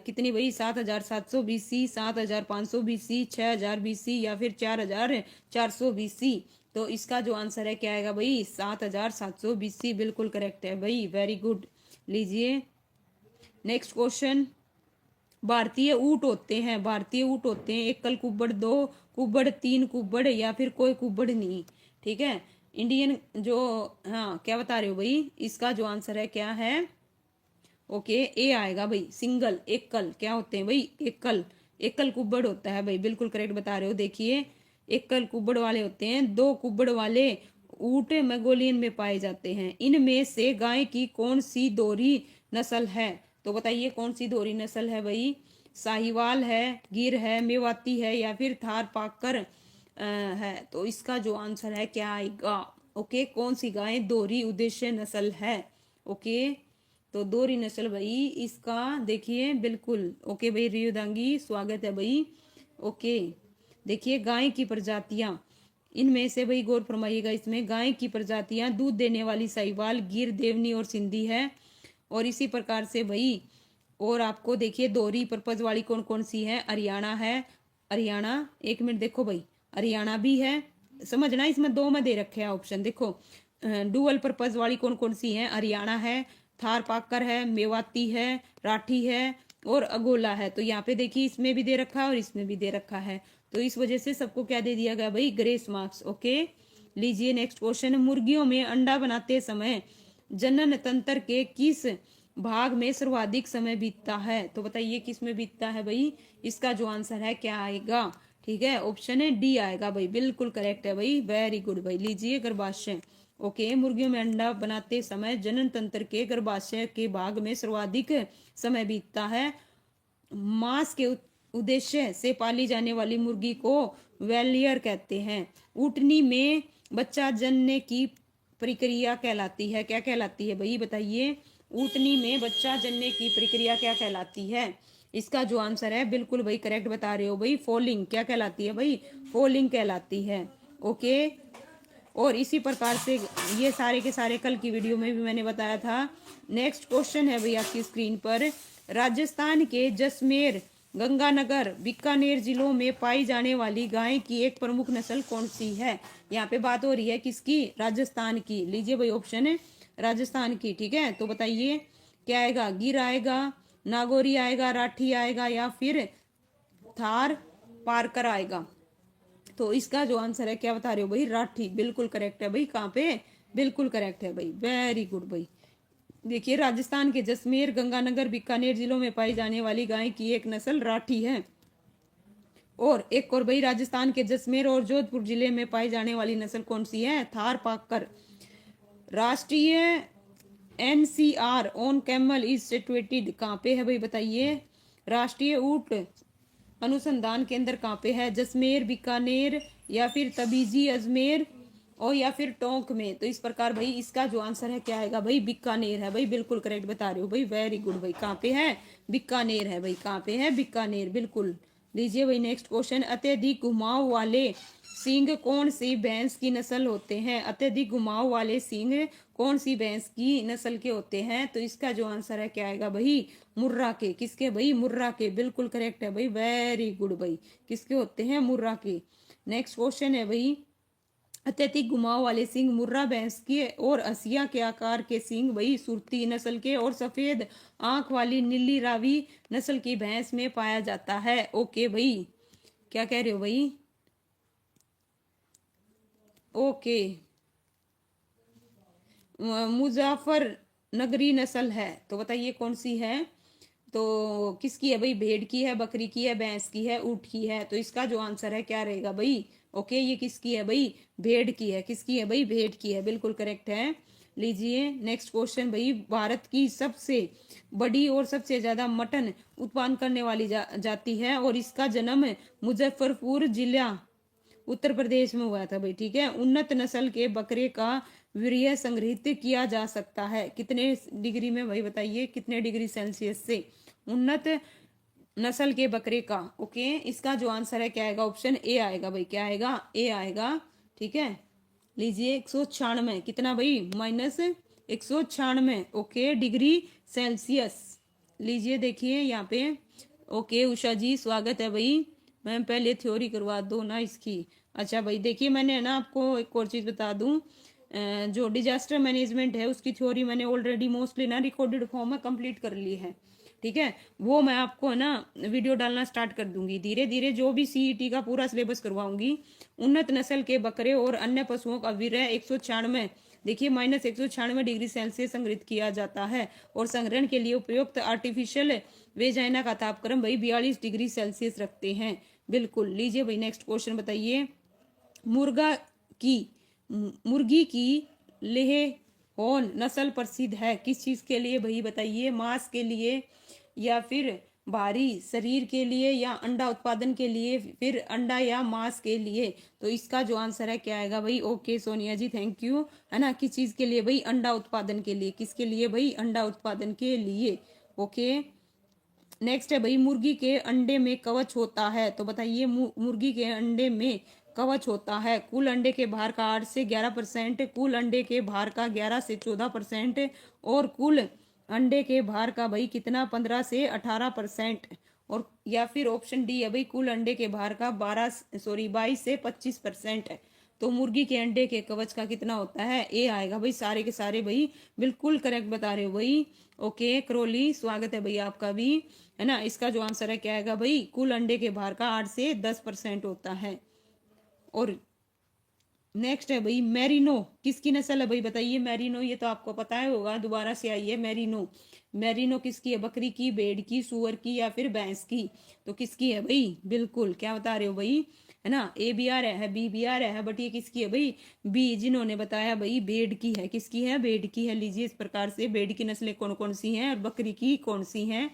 कितनी भाई, 7,700 BC, 7,500 BC, 6,000 BC या फिर 4,400 BC। तो इसका जो आंसर है क्या आएगा भाई, 7,700 BC बिल्कुल करेक्ट है भाई, वेरी गुड। लीजिए नेक्स्ट क्वेश्चन, भारतीय ऊंट होते हैं, भारतीय ऊंट होते हैं एकल कुब्बड़, 2 कुब्बड़, 3 कुब्बड़ या फिर कोई कुब्बड़ नहीं। ठीक है इंडियन जो, हाँ क्या बता रहे हो भाई, इसका जो आंसर है क्या है, ओके ए आएगा भाई, सिंगल एकल क्या होते हैं भाई, एकल एकल कुब्बड़ होता है भाई, बिल्कुल करेक्ट बता रहे हो। देखिए एकल कुब्बड़ वाले होते हैं, 2 कुब्बड़ वाले ऊंट मंगोलियन में पाए जाते हैं। इनमें से गाय की कौन सी दोहरी नस्ल है। तो बताइए कौन सी दोहरी नस्ल है भाई, साहिवाल है, गिर है, मेवाती है या फिर थार पाकर है। तो इसका जो आंसर है क्या आएगा, ओके कौन सी गाय दोहरी उद्देश्य नस्ल है। ओके तो दोहरी नस्ल भाई इसका देखिए बिल्कुल। ओके भाई रियुदांगी स्वागत है भाई। ओके देखिए गाय की प्रजातियां, इनमें से भाई गौर फरमाइएगा, इसमें गाय की प्रजातियां दूध देने वाली साहिवाल, गिर, देवनी और सिंधी है। और इसी प्रकार से भाई और आपको देखिए दोहरी पर्पज वाली कौन कौन सी है, हरियाणा है, हरियाणा, एक मिनट देखो भाई, हरियाणा भी है, समझना इसमें 2 में दे रखे हैं ऑप्शन। देखो डुअल पर्पज वाली कौन कौन सी है, हरियाणा है, थार पाकर है, मेवाती है, राठी है और अगोला है। तो यहाँ पे देखिए इसमें भी दे रखा है और इसमें भी दे रखा है, तो इस वजह से सबको क्या दे दिया गया भाई, ग्रेस मार्क्स। ओके लीजिए नेक्स्ट क्वेश्चन, मुर्गियों में अंडा बनाते समय जनन तंत्र के किस भाग में सर्वाधिक समय बीतता है। तो बताइए किस में बीतता है भाई, इसका जो आंसर है क्या आएगा। ठीक है ऑप्शन है डी आएगा भाई, बिल्कुल करेक्ट है भाई, वेरी गुड भाई। लीजिए गर्भाशय। ओके मुर्गियों में अंडा बनाते समय जनन तंत्र के गर्भाशय के भाग में सर्वाधिक समय बीतता है। मांस के उद्देश्य से पाली जाने वाली मुर्गी को वेलियर कहते हैं। ऊँटनी में बच्चा जनने की प्रक्रिया कहलाती है, क्या कहलाती है भाई बताइए, ऊँटनी में बच्चा जनने की प्रक्रिया क्या कहलाती है। इसका जो आंसर है बिल्कुल भाई करेक्ट बता रहे हो भाई, फोलिंग क्या कहलाती है भाई, फोलिंग कहलाती है। ओके और इसी प्रकार से ये सारे के सारे कल की वीडियो में भी मैंने बताया था। नेक्स्ट क्वेश्चन है भाई आपकी स्क्रीन पर, राजस्थान के जैसलमेर, गंगानगर, बीकानेर जिलों में पाई जाने वाली गाय की एक प्रमुख नस्ल कौन सी है। यहाँ पे बात हो रही है किसकी, राजस्थान की। लीजिए भाई ऑप्शन है राजस्थान की, ठीक है। तो बताइए क्या आएगा, गिर आएगा, नागौरी आएगा, राठी आएगा, या फिर थार पारकर आएगा। तो इसका जो आंसर है क्या बता रहे हो भाई, राठी। बिल्कुल करेक्ट है भाई, कहाँ पे, बिल्कुल करेक्ट है भाई, वेरी गुड भाई। देखिए राजस्थान के जैसलमेर, गंगानगर, बीकानेर जिलों में पाई जाने वाली गाय की एक नस्ल राठी है। और एक और भाई, राजस्थान के जैसलमेर और जोधपुर जिले में पाई जाने वाली नस्ल कौन सी है, थार पाकर। राष्ट्रीय NCR on camel is situated कहाँ पे है भाई बताइए, राष्ट्रीय ऊंट अनुसंधान केंद्र कहाँ पे है, जैसलमेर, बीकानेर, या फिर तबीजी अजमेर, और या फिर टोंक में। तो इस प्रकार भाई इसका जो आंसर है क्या आएगा भाई, बीकानेर है भाई, बिल्कुल करेक्ट बता रहे हो भाई, वेरी गुड भाई। कहाँ पे है, बीकानेर है भाई, कहाँ पे है, बीकानेर, बिल्कुल। लीजिए भाई नेक्स्ट क्वेश्चन, अत्यधिक घुमाव वाले सींग कौन सी भैंस की नस्ल होते हैं। अत्यधिक घुमाव वाले सींग कौन सी भैंस की नस्ल के होते हैं। तो इसका जो आंसर है क्या आएगा भाई, मुर्रा के। किसके भाई, मुर्रा के, बिल्कुल करेक्ट है भाई, वेरी गुड भाई। किसके होते हैं, मुर्रा के। नेक्स्ट क्वेश्चन है भाई, अत्यधिक घुमाव वाले सींग मुर्रा भैंस के और हसिया के आकार के सींग भाई सुरती नस्ल के और सफेद आंख वाली नीली रावी नस्ल की भैंस में पाया जाता है। ओके भाई, क्या कह रहे हो भाई, ओके। मुजफ्फर नगरी नस्ल है, तो बताइए कौन सी है। तो किसकी है भाई, भेड़ की है, बकरी की है, भैंस की है, ऊंट की है। तो इसका जो आंसर है क्या रहेगा भाई, ओके, ये किसकी है भाई, भेड़ की है। किसकी है भाई, भेड़ की है, बिल्कुल करेक्ट है। लीजिए नेक्स्ट क्वेश्चन भाई, भारत की सबसे बड़ी और सबसे ज्यादा मटन उत्पादन करने वाली जाति है और इसका जन्म मुजफ्फरपुर जिला उत्तर प्रदेश में हुआ था भाई, ठीक है। उन्नत नस्ल के बकरे का वीर्य संग्रहित किया जा सकता है कितने डिग्री में भाई बताइए, कितने डिग्री सेल्सियस से, उन्नत नस्ल के बकरे का। ओके, इसका जो आंसर है क्या आएगा, ऑप्शन ए आएगा भाई, क्या आएगा, ए आएगा, ठीक है। लीजिए 196 कितना भाई, माइनस 196, ओके, डिग्री सेल्सियस। लीजिए देखिए यहाँ पे, ओके उषा जी स्वागत है भाई। मैम पहले थ्योरी करवा दो ना इसकी। अच्छा भाई देखिए, मैंने ना आपको एक और चीज बता दूं, जो डिजास्टर मैनेजमेंट है उसकी थ्योरी मैंने ऑलरेडी मोस्टली ना रिकॉर्डेड फॉर्म में कंप्लीट कर ली है, ठीक है। वो मैं आपको ना वीडियो डालना स्टार्ट कर दूंगी धीरे धीरे, जो भी सीईटी का पूरा सिलेबस करवाऊंगी। उन्नत नस्ल के बकरे और अन्य पशुओं का वीर्य 196, देखिए माइनस 196 डिग्री सेल्सियस संग्रहित किया जाता है और संग्रहण के लिए उपयुक्त आर्टिफिशियल वेजाइना का तापक्रम भाई 42 डिग्री सेल्सियस रखते हैं, बिल्कुल। लीजिए भाई नेक्स्ट क्वेश्चन बताइए, मुर्गा की मुर्गी की लेह हॉर्न नस्ल प्रसिद्ध है किस चीज के लिए भाई बताइए, मांस के लिए, या फिर भारी शरीर के लिए, या अंडा उत्पादन के लिए, फिर अंडा या मांस के लिए। तो इसका जो आंसर है क्या आएगा भाई, okay Sonia ji thank you, है ना। किस चीज के लिए भाई, अंडा उत्पादन के लिए। किसके लिए भाई, अंडा उत्पादन के लिए, ओके। नेक्स्ट है भाई, मुर्गी के अंडे में कवच होता है, तो बताइए मुर्गी के अंडे में कवच होता है। कुल अंडे के भार का 8 से 11%, कुल अंडे के भार का 11 से 14%, और कुल अंडे के भार का भाई कितना, 15 से 18%, और या फिर ऑप्शन डी है भाई, कुल अंडे के भार का 22 से 25% है। तो मुर्गी के अंडे के कवच का कितना होता है, ए आएगा भाई, सारे के सारे भाई बिल्कुल करेक्ट बता रहे हो भाई। ओके क्रोली स्वागत है भाई आपका भी, है ना। इसका जो आंसर है क्या आएगा भाई, कुल अंडे के भार का 8 से 10% होता है। और नेक्स्ट है भाई, मैरिनो किसकी नस्ल है भाई बताइए, मैरिनो ये तो आपको पता है होगा, दोबारा से आई है मैरिनो। मैरिनो किसकी है, बकरी की, भेड़ की, सुअर की, या फिर भैंस की। तो किसकी है भाई, बिल्कुल क्या बता रहे हो भाई, है ना। ए भी आ रहा है, बी भी आ रहा है, बट ये किसकी है भाई, बी जिन्होंने बताया भाई भेड़ की है। किसकी है, भेड़ की है। लीजिए इस प्रकार से भेड़ की नस्लें कौन कौन सी हैं और बकरी की कौन सी हैं।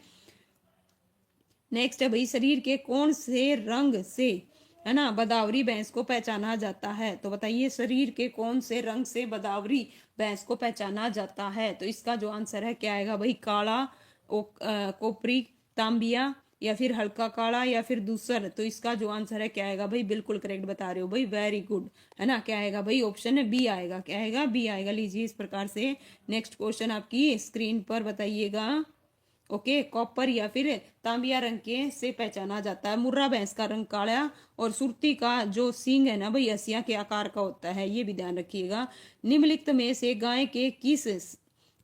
नेक्स्ट है भाई, शरीर के कौन से रंग से, है ना, बदावरी भैंस को पहचाना जाता है। तो बताइए शरीर के कौन से रंग से बदावरी भैंस को पहचाना जाता है। तो इसका जो आंसर है क्या आएगा भाई, काला, कोपरी, तांबिया, या फिर हल्का काला या फिर दूसर, तो इसका जो आंसर है क्या आएगा भाई, बिल्कुल करेक्ट बता रहे हो भाई, वेरी गुड, है ना। क्या आएगा भाई, ऑप्शन बी आएगा, क्या आएगा, बी आएगा। लीजिए इस प्रकार से नेक्स्ट क्वेश्चन आपकी स्क्रीन पर बताइएगा। ओके, कॉपर या फिर तांबिया रंग के से पहचाना जाता है। मुर्रा भैंस का रंग काला और सुरती का जो सींग है ना भाई, हसिया के आकार का होता है, ये भी ध्यान रखिएगा। निम्नलिखित में से गाय के किस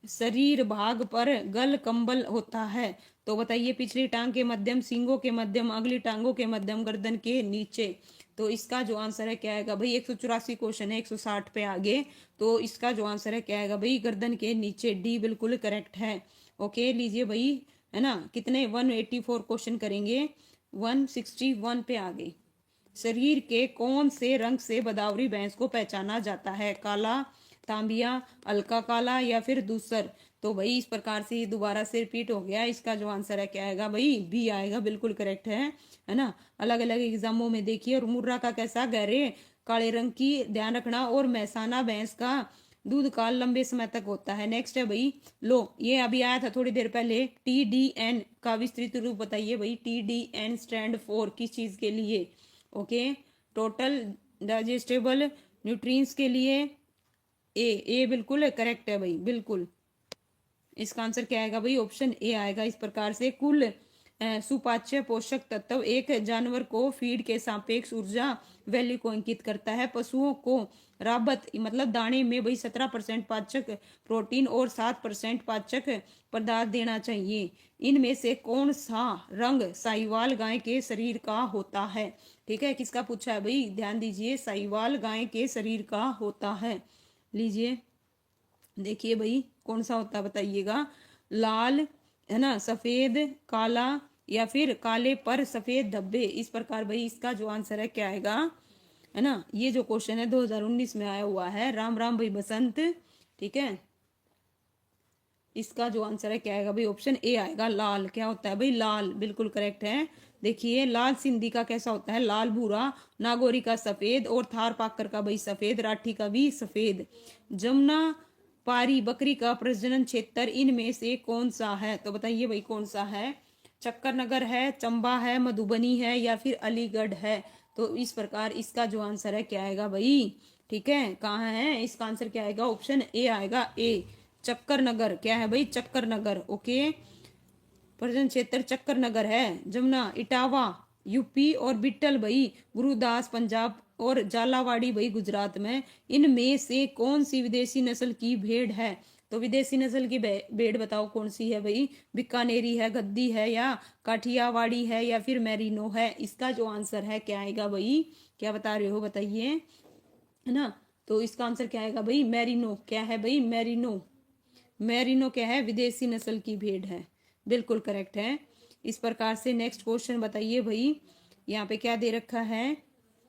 शरीर भाग पर गल कंबल होता है, तो बताइए। पिछली टांग के मध्यम, सींगों के मध्यम, अगली टांगों के मध्यम, गर्दन के नीचे। तो इसका जो आंसर है क्या आएगा भाई, 184 क्वेश्चन है 160 पे आगे, तो इसका जो आंसर है क्या आएगा भाई, गर्दन के नीचे, डी बिल्कुल करेक्ट है। ओके, लीजिए भाई, है ना, कितने 184 क्वेश्चन करेंगे, 161 पे आगे। शरीर के कौन से रंग से बदावरी भैंस को पहचाना जाता है, काला, तांबिया, हल्का काला या फिर दूसर। तो भाई इस प्रकार से ये दोबारा से रिपीट हो गया, इसका जो आंसर है क्या आएगा भाई, बी आएगा, बिल्कुल करेक्ट है ना। अलग अलग एग्जामों में देखिए। और मुर्रा का कैसा, गहरे काले रंग की, ध्यान रखना। और मैसाना भैंस का दूध काल लंबे समय तक होता है। नेक्स्ट है भाई, लो, ये अभी आया था थोड़ी देर पहले, TDN का विस्तृत रूप बताइए भाई। TDN स्टैंड फॉर किस चीज के लिए, ओके, टोटल डाइजेस्टेबल न्यूट्रिएंट्स के लिए। ए बिल्कुल करेक्ट है भाई, बिल्कुल। इसका आंसर क्या आएगा भाई, ऑप्शन ए आएगा। इस प्रकार से कुल सुपाच्य पोषक तत्व एक जानवर को फीड के सापेक्ष ऊर्जा वैल्यू को अंकित करता है। पशुओं को राबत मतलब दाने में भाई 17% पाचक प्रोटीन और 7% पाचक पदार्थ देना चाहिए। इनमें से कौन सा रंग साहिवाल गाय के शरीर का होता है, ठीक है, किसका पूछा है भाई, ध्यान दीजिए, साहिवाल गाय के शरीर का होता है। लीजिए देखिए भाई, कौन सा होता है बताइएगा, लाल, है ना, सफेद, काला या फिर काले पर सफेद धब्बे। इस प्रकार भाई इसका जो आंसर है क्या आएगा, है ना। ये जो क्वेश्चन है 2019 में आया हुआ है। राम राम भाई बसंत, ठीक है। इसका जो आंसर है क्या आएगा भाई, ऑप्शन ए आएगा, लाल। क्या होता है भाई, लाल, बिल्कुल करेक्ट है। देखिए, लाल सिंधी का कैसा होता है, लाल भूरा, नागौरी का सफेद और थार पाकर का भाई सफेद, राठी का भी सफेद। जमुना पारी बकरी का प्रजनन क्षेत्र इनमें से कौन सा है, तो बताइए भाई कौन सा है। चक्कर नगर है, चंबा है, मधुबनी है या फिर अलीगढ़ है। तो इस प्रकार इसका जो आंसर है क्या आएगा भाई, ठीक है, कहाँ है, इसका आंसर क्या आएगा, ऑप्शन ए आएगा, ए, चक्कर नगर। क्या है भाई, चक्कर नगर, ओके। प्रजनन क्षेत्र चक्कर नगर है। जमुना इटावा यूपी और बिट्टल भाई गुरुदास पंजाब और झालावाड़ी भाई गुजरात में। इनमें से कौन सी विदेशी नस्ल की भेड़ है, तो विदेशी नस्ल की भेड़ बताओ कौन सी है भाई, बीकानेरी है, गद्दी है या काठियावाड़ी है या फिर मैरिनो है। इसका जो आंसर है क्या आएगा भाई, क्या बता रहे हो बताइए, है ना। तो इसका आंसर क्या आएगा भाई, मैरिनो। क्या है भाई, मैरिनो। मैरिनो क्या है, विदेशी नस्ल की भेड़ है, बिल्कुल करेक्ट है। इस प्रकार से नेक्स्ट क्वेश्चन बताइए भाई, यहाँ पे क्या दे रखा है,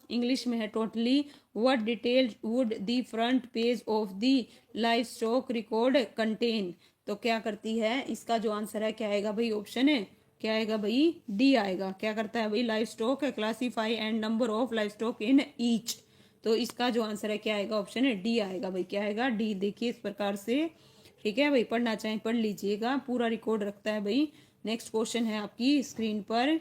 इंग्लिश में है totally. What detail would the front page of the life stock record contain, तो क्या करती है, इसका जो आंसर है क्या आएगा भाई, ऑप्शन है क्या आएगा भाई, डी आएगा। क्या करता है भाई, life stock classify and number of life stock in each. तो इसका जो आंसर है क्या आएगा, ऑप्शन है डी आएगा भाई। क्या आएगा, डी। देखिए इस प्रकार से, ठीक है भाई, पढ़ना चाहें पढ़ लीजिएगा, पूरा रिकॉर्ड रखता है भाई। नेक्स्ट क्वेश्चन है आपकी स्क्रीन पर,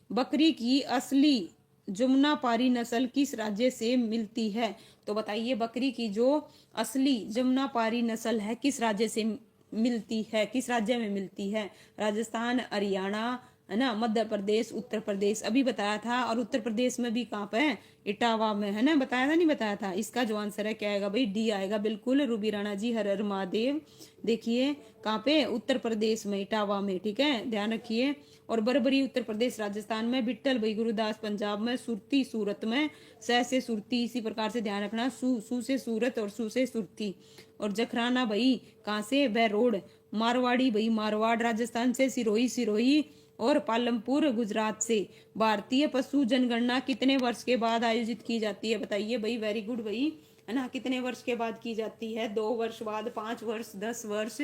बकरी की असली जमुनापारी नस्ल किस राज्य से मिलती है, तो बताइए बकरी की जो असली जमुनापारी नस्ल है किस राज्य से मिलती है, किस राज्य में मिलती है। राजस्थान, हरियाणा, है ना, मध्य प्रदेश, उत्तर प्रदेश। अभी बताया था, और उत्तर प्रदेश में भी कहाँ पे है, इटावा में, है ना, बताया था नहीं बताया था। इसका जो आंसर है क्या आएगा भाई, डी आएगा, बिल्कुल। रूबी राणा जी, हर हर महादेव। देखिए कहाँ पे, उत्तर प्रदेश में, इटावा में, ठीक है, ध्यान रखिए। और बरबरी उत्तर प्रदेश राजस्थान में, बिट्टल भाई गुरुदास पंजाब में, सुरती सूरत में, सह से सुरती, इसी प्रकार से ध्यान रखना, सू से सूरत और सू से सुरती। और जखराना भाई कहाँ से, बहरोड। मारवाड़ी भाई मारवाड़ राजस्थान से, सिरोही सिरोही और पालमपुर गुजरात से। भारतीय पशु जनगणना कितने वर्ष के बाद आयोजित की जाती है, बताइए भाई, वेरी गुड भाई, है ना, कितने वर्ष के बाद की जाती है, 2 वर्ष बाद, 5 वर्ष, 10 वर्ष,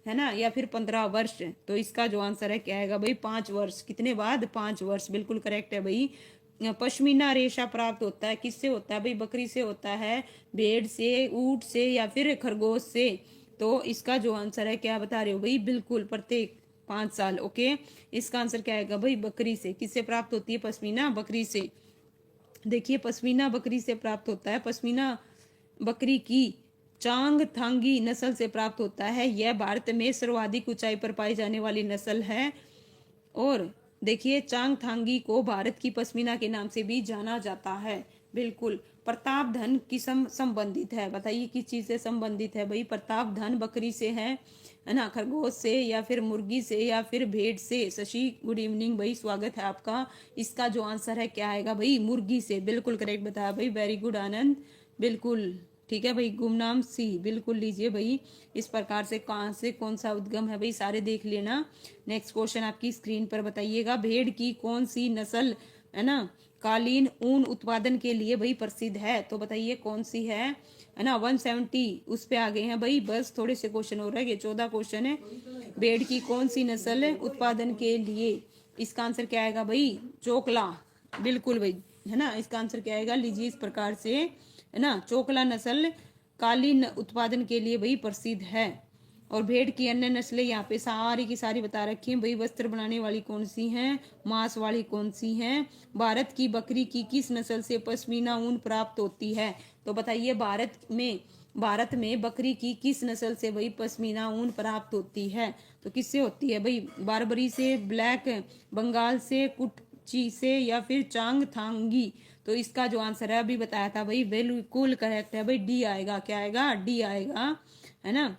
है ना, या फिर 15 वर्ष। तो इसका जो आंसर है क्या आएगा भाई, 5 वर्ष। कितने बाद, 5 वर्ष, बिल्कुल करेक्ट है भाई। पश्मीना रेशा प्राप्त होता है किससे होता है भाई, बकरी से होता है, भेड़ से, ऊंट से या फिर खरगोश से। तो इसका जो आंसर है क्या बता रहे हो भाई, बिल्कुल प्रत्येक 5 साल। ओके, इसका आंसर क्या आएगा भाई? बकरी से। किससे प्राप्त होती है पश्मीना? बकरी से। देखिए पश्मीना बकरी से प्राप्त होता है। पश्मीना बकरी की चांगथांगी नस्ल से प्राप्त होता है। यह भारत में सर्वाधिक ऊंचाई पर पाई जाने वाली नस्ल है। और देखिए चांगथांगी को भारत की पश्मीना के नाम से भी जाना जाता है। बिल्कुल। प्रताप धन किस संबंधित है? बताइए किस चीज से संबंधित है भाई? प्रताप धन बकरी से है ना, खरगोश से, या फिर मुर्गी से, या फिर भेड़ से? शशि गुड इवनिंग भाई, स्वागत है आपका। इसका जो आंसर है क्या आएगा भाई? मुर्गी से। बिल्कुल करेक्ट बताया भाई, वेरी गुड आनंद। बिल्कुल ठीक है भाई। गुमनाम सी, बिल्कुल लीजिए भाई। इस प्रकार से कहाँ से कौन सा उद्गम है भाई, सारे देख लेना। नेक्स्ट क्वेश्चन आपकी स्क्रीन पर बताइएगा। भेड़ की कौन सी नस्ल है ना कालीन ऊन उत्पादन के लिए भाई प्रसिद्ध है? तो बताइए कौन सी है ना। 170 उस पे आ गए हैं भाई, बस थोड़े से क्वेश्चन हो रहे हैं। 14 क्वेश्चन है। भेड़ की कौन सी नस्ल उत्पादन के लिए? इसका आंसर क्या आएगा भाई? चोकला। बिल्कुल भाई, है ना। इसका आंसर क्या आएगा? लीजिए इस प्रकार से, है ना। चोकला नस्ल कालीन उत्पादन के लिए भाई प्रसिद्ध है। और भेड़ की अन्य नस्लें यहाँ पे सारी की सारी बता रखी हैं भाई। वस्त्र बनाने वाली कौन सी हैं? मांस वाली कौन सी हैं? भारत की बकरी की किस नस्ल से पश्मीना ऊन प्राप्त होती है? तो बताइए भारत में बकरी की किस नस्ल से भाई पश्मीना ऊन प्राप्त होती है? तो किससे होती है भाई? बारबरी से, ब्लैक बंगाल से, कुटची से, या फिर चांगथांगी? तो इसका जो आंसर है अभी बताया था भाई, बिल्कुल करेक्ट है भाई, डी आएगा। क्या आएगा? डी आएगा, है ना।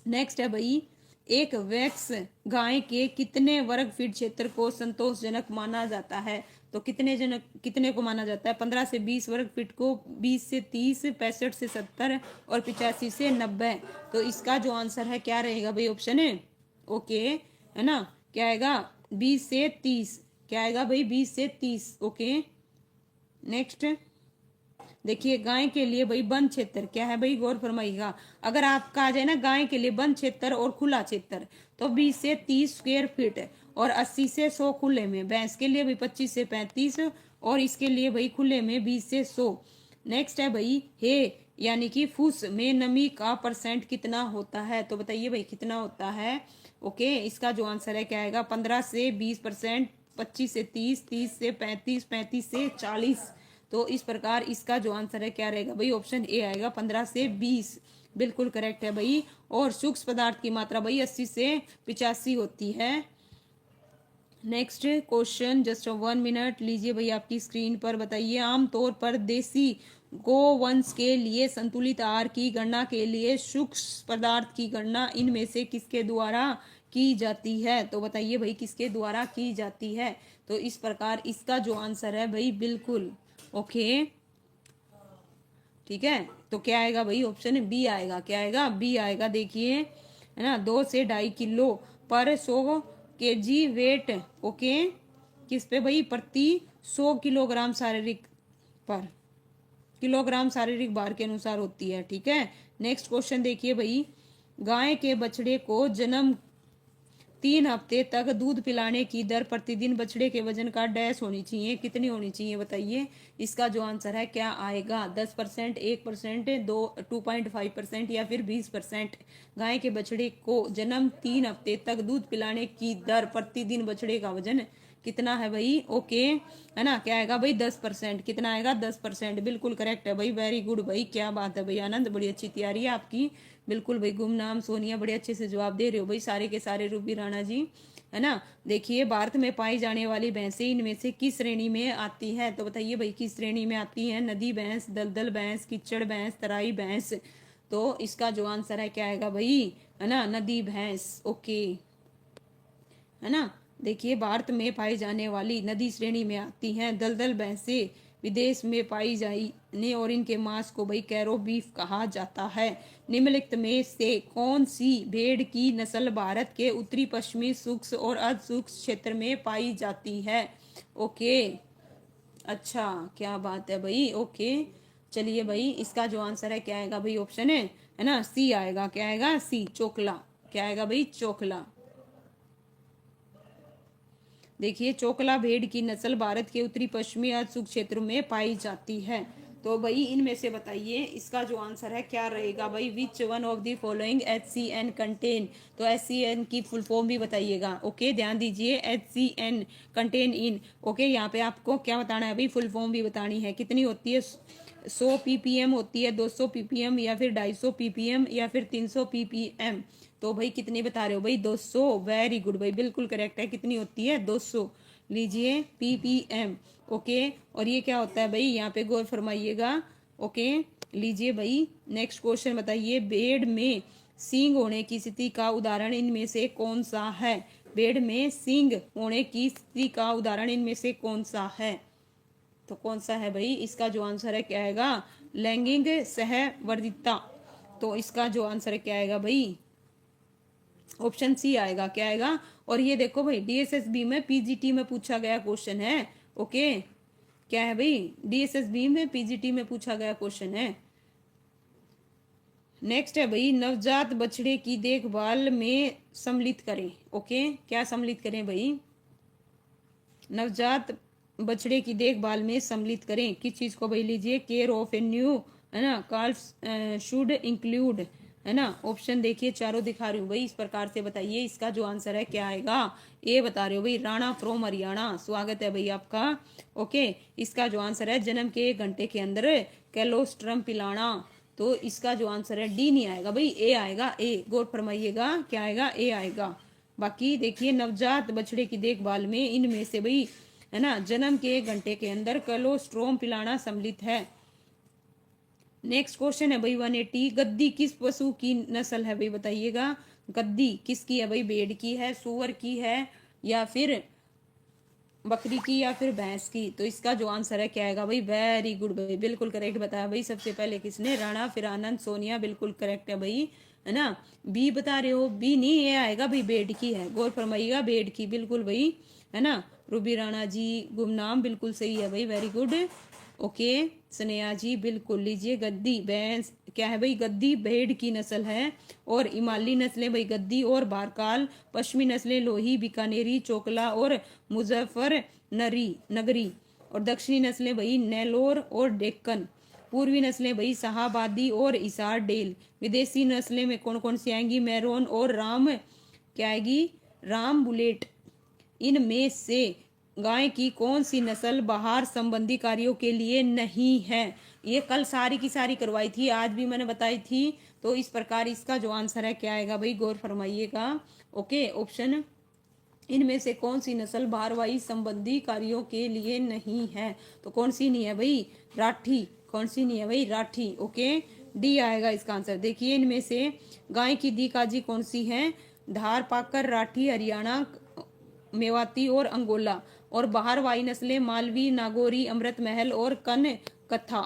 नेक्स्ट है भाई, एक वैक्स गाय के कितने वर्ग फीट क्षेत्र को संतोषजनक माना जाता है? तो कितने को माना जाता है? 15 से 20 वर्ग फीट को, 20 से 30, 65 से 70 और 85 से 90। तो इसका जो आंसर है क्या रहेगा भाई? ऑप्शन है ओके, है ना। क्या आएगा? 20 से 30। क्या आएगा भाई? 20 से 30। ओके, नेक्स्ट देखिए गाय के लिए भाई वन क्षेत्र क्या है भाई? गौर फरमाइएगा। अगर आप कहा जाए ना गाय के लिए वन क्षेत्र और खुला क्षेत्र, तो 20 से 30 स्क्वायर फीट और 80 से 100 खुले में। भैंस के लिए भाई 25 से 35 और इसके लिए भाई खुले में 20 से 100। नेक्स्ट है भाई हे यानी कि फूस में नमी का परसेंट कितना होता है? तो बताइए भाई कितना होता है? ओके, इसका जो आंसर है क्या आएगा? 15 से 20%, 25 से 30, 30 से 35, 35 से 40। तो इस प्रकार इसका जो आंसर है क्या रहेगा भाई? ऑप्शन ए आएगा, 15 से 20। बिल्कुल करेक्ट है भाई। और सूक्ष्म पदार्थ की मात्रा भाई 80 से 85 होती है। नेक्स्ट क्वेश्चन, जस्ट 1 मिनट लीजिए भाई आपकी स्क्रीन पर। बताइए आमतौर पर देसी गोवंश के लिए संतुलित आहार की गणना के लिए सूक्ष्म पदार्थ की गणना इनमें से किसके द्वारा की जाती है? तो बताइए भाई किसके द्वारा की जाती है? तो इस प्रकार इसका जो आंसर है भाई, बिल्कुल ओके, ठीक है। तो क्या आएगा भाई? ऑप्शन बी आएगा। क्या आएगा? बी आएगा। देखिए, है ना, 2 से 2.5 किलो पर 100 केजी वेट। ओके, किस पे भाई? प्रति 100 किलोग्राम शारीरिक पर किलोग्राम शारीरिक भार के अनुसार होती है। ठीक है। नेक्स्ट क्वेश्चन देखिए भाई, गाय के बछड़े को जन्म 3 हफ्ते तक दूध पिलाने की दर प्रतिदिन बछड़े के वजन का डैश होनी चाहिए? कितनी होनी चाहिए बताइए? इसका जो आंसर है क्या आएगा? 10%, 1%, 2.5% या फिर 20%? गाय के बछड़े को जन्म 3 हफ्ते तक दूध पिलाने की दर प्रतिदिन बछड़े का वजन कितना है भाई? ओके, है ना। क्या आएगा भाई? 10%। कितना आएगा? 10%। बिल्कुल करेक्ट है भाई, वेरी गुड भाई, क्या बात है भाई आनंद, बड़ी अच्छी तैयारी है आपकी। बिल्कुल भाई, गुमनाम सोनिया बड़े अच्छे से जवाब दे रहे हो भाई, सारे के सारे। रूबी राणा जी, है ना। देखिए भारत में पाई जाने वाली भैंसें इनमें से किस श्रेणी में आती है? तो बताइए भाई किस श्रेणी में आती है? नदी भैंस, दलदल भैंस, कीचड़ भैंस, तराई भैंस? तो इसका जो आंसर है क्या आएगा भाई? है ना, नदी भैंस। ओके, है ना। देखिए भारत में पाई जाने वाली नदी श्रेणी में आती हैं दलदल भैंसें विदेश में पाई जाने और इनके मांस को भाई कैरो बीफ कहा जाता है। निम्नलिखित में से कौन सी भेड़ की नस्ल भारत के उत्तरी पश्चिमी सूक्ष्म और अर्ध सूक्ष्म क्षेत्र में पाई जाती है? ओके, अच्छा, क्या बात है भाई। ओके, चलिए भाई इसका जो आंसर है क्या आएगा भाई? ऑप्शन है ना, सी आएगा। क्या आएगा? सी, चोकला। क्या आएगा भाई? चोकला। देखिए चोकला भेड़ की नस्ल भारत के उत्तरी पश्चिमी अर्ध सूक्ष्म क्षेत्र में पाई जाती है। तो भाई इनमें से बताइए इसका जो आंसर है क्या रहेगा भाई। Which one of the following HCN contain, तो HCN की फुल फॉर्म भी बताइएगा। ओके ध्यान दीजिए, HCN कंटेन इन। ओके यहाँ पे आपको क्या बताना है भाई, फुल फॉर्म भी बतानी है। कितनी होती है, 100 ppm होती है, 200 ppm या फिर 250 ppm या फिर 300 ppm। तो भाई कितनी बता रहे हो भाई, 200। वेरी गुड भाई, बिल्कुल करेक्ट है। कितनी होती है, 200 लीजिए ppm। ओके और ये क्या होता है भाई, यहाँ पे गौर फरमाइएगा। ओके लीजिए भाई नेक्स्ट क्वेश्चन बताइए। भेड़ में सींग होने की स्थिति का उदाहरण इनमें से कौन सा है। भेड़ में सींग होने की स्थिति का उदाहरण इनमें से कौन सा है, तो कौन सा है भाई। इसका जो आंसर है क्या आएगा, लैंगिक सहवर्तिता। तो इसका जो आंसर है क्या आएगा भाई, ऑप्शन सी आएगा। क्या आएगा, और ये देखो भाई DSSB में PGT में पूछा गया क्वेश्चन है। ओके क्या है भाई, DSSB में PGT में पूछा गया क्वेश्चन है। नेक्स्ट है भाई, नवजात बछड़े की देखभाल में सम्मिलित करें। ओके क्या सम्मिलित करें भाई, नवजात बछड़े की देखभाल में सम्मिलित करें किस चीज को भाई। लीजिए केयर ऑफ ए न्यू, है ना, कॉल्स शुड इंक्लूड, है ना। ऑप्शन देखिए चारों दिखा रही हूँ भाई, इस प्रकार से बताइए इसका जो आंसर है क्या आएगा। ये बता रहे हो भाई, राणा फ्रॉम हरियाणा, स्वागत है भाई आपका। ओके इसका जो आंसर है, जन्म के 1 घंटे के अंदर कैलोस्ट्रम पिलाना। तो इसका जो आंसर है डी नहीं आएगा भाई, ए आएगा। ए गौर फरमाइएगा, क्या आएगा, ए आएगा। बाकी देखिए नवजात बछड़े की देखभाल में इनमें से भाई, है ना, जन्म के 1 घंटे के अंदर कैलोस्ट्रोम पिलाना सम्मिलित है। नेक्स्ट क्वेश्चन है भाई 180, गद्दी किस पशु की नस्ल है भाई, बताइएगा। गद्दी किसकी है भाई, भेड़ की है, सुअर की है, या फिर बकरी की, या फिर भैंस की। तो इसका जो आंसर है क्या आएगा भाई, वेरी गुड भाई, बिल्कुल करेक्ट बताया भाई। सबसे पहले किसने, राणा, फिर आनंद, सोनिया, बिल्कुल करेक्ट है भाई, है ना। बी बता रहे हो, बी नहीं, ये आएगा भाई भेड़ की है, गौर फरमाइएगा, भेड़ की, बिल्कुल भाई, है ना। रूबी राणा जी गुमनाम बिल्कुल सही है भाई, वेरी गुड। ओके स्नेहा जी बिल्कुल। लीजिए गद्दी भैंस क्या है भाई, गद्दी भेड़ की नस्ल है, और इमाली नस्लें भाई गद्दी और बारकाल, पश्चिमी नस्लें लोही, बीकानेरी, चोकला और मुजफ्फर नगरी, और दक्षिणी नस्लें भाई नेलोर और डेक्कन, पूर्वी नस्लें भाई शाहाबादी और इसार डेल। विदेशी नस्लें में कौन कौन सी आएंगी, मैरोन और राम, क्या आएगी, राम बुलेट। इनमें से गाय की कौन सी नस्ल बाहर संबंधी कार्यों के लिए नहीं है। ये कल सारी की सारी करवाई थी, आज भी मैंने बताई थी। तो इस प्रकार इसका जो आंसर है क्या आएगा भाई, गौर फरमाइएगा। ओके ऑप्शन, इनमें से कौन सी नस्ल भारवाही संबंधी कार्यों के लिए नहीं है। तो कौन सी नहीं है भाई, राठी। कौन सी नहीं है भाई, राठी। ओके डी आएगा इसका आंसर। देखिए इनमें से गाय की दी काजी कौन सी है, धार पाकर, राठी, हरियाणा, मेवाती और अंगोला, और बाहर वाई नस्लें मालवी, नागौरी, अमृत महल और कन कथा।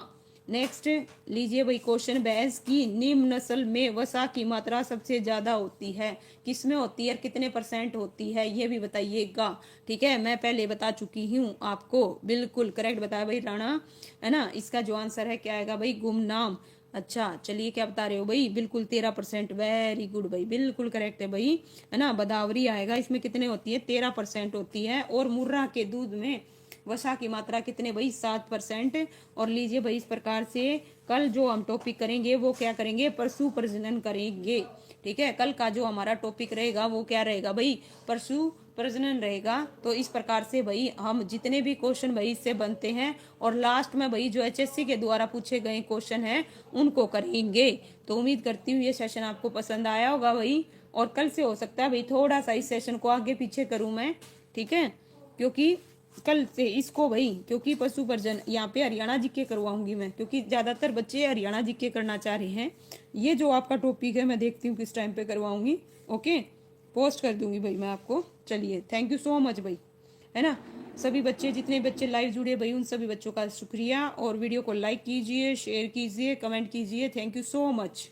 नेक्स्ट लीजिए भाई क्वेश्चन, भैंस की निम्न नस्ल में वसा की मात्रा सबसे ज्यादा होती है, किसमें होती है, कितने % होती है, ये भी बताइएगा। ठीक है मैं पहले बता चुकी हूँ आपको, बिल्कुल करेक्ट बताया भाई राणा, है ना। इसका जो आंसर है क्या आएगा भाई, गुमनाम। अच्छा चलिए क्या बता रहे हो भाई, बिल्कुल 13%, वेरी गुड भाई, बिल्कुल करेक्ट है भाई, है ना। बदावरी आएगा, इसमें कितने होती है, 13% होती है। और मुर्रा के दूध में वसा की मात्रा कितने भाई, 7%। और लीजिए भाई इस प्रकार से कल जो हम टॉपिक करेंगे वो क्या करेंगे, पशु प्रजनन करेंगे। ठीक है कल का जो हमारा टॉपिक रहेगा वो क्या रहेगा भाई, पशु प्रजनन रहेगा। तो इस प्रकार से भाई हम जितने भी क्वेश्चन भाई इससे बनते हैं, और लास्ट में भाई जो HSC के द्वारा पूछे गए क्वेश्चन हैं उनको करेंगे। तो उम्मीद करती हूँ ये सेशन आपको पसंद आया होगा भाई, और कल से हो सकता है भाई थोड़ा सा इस सेशन को आगे पीछे करूँ मैं, ठीक है, क्योंकि कल से इसको भाई, क्योंकि पशु प्रजन यहाँ पे हरियाणा जीके करवाऊंगी मैं, क्योंकि ज्यादातर बच्चे हरियाणा जीके करना चाह रहे हैं। ये जो आपका टॉपिक है मैं देखती हूँ किस टाइम पे करवाऊंगी। ओके पोस्ट कर दूंगी भाई मैं आपको। चलिए थैंक यू सो मच भाई, है ना। सभी बच्चे, जितने बच्चे लाइव जुड़े भाई उन सभी बच्चों का शुक्रिया, और वीडियो को लाइक कीजिए, शेयर कीजिए, कमेंट कीजिए। Thank you so much.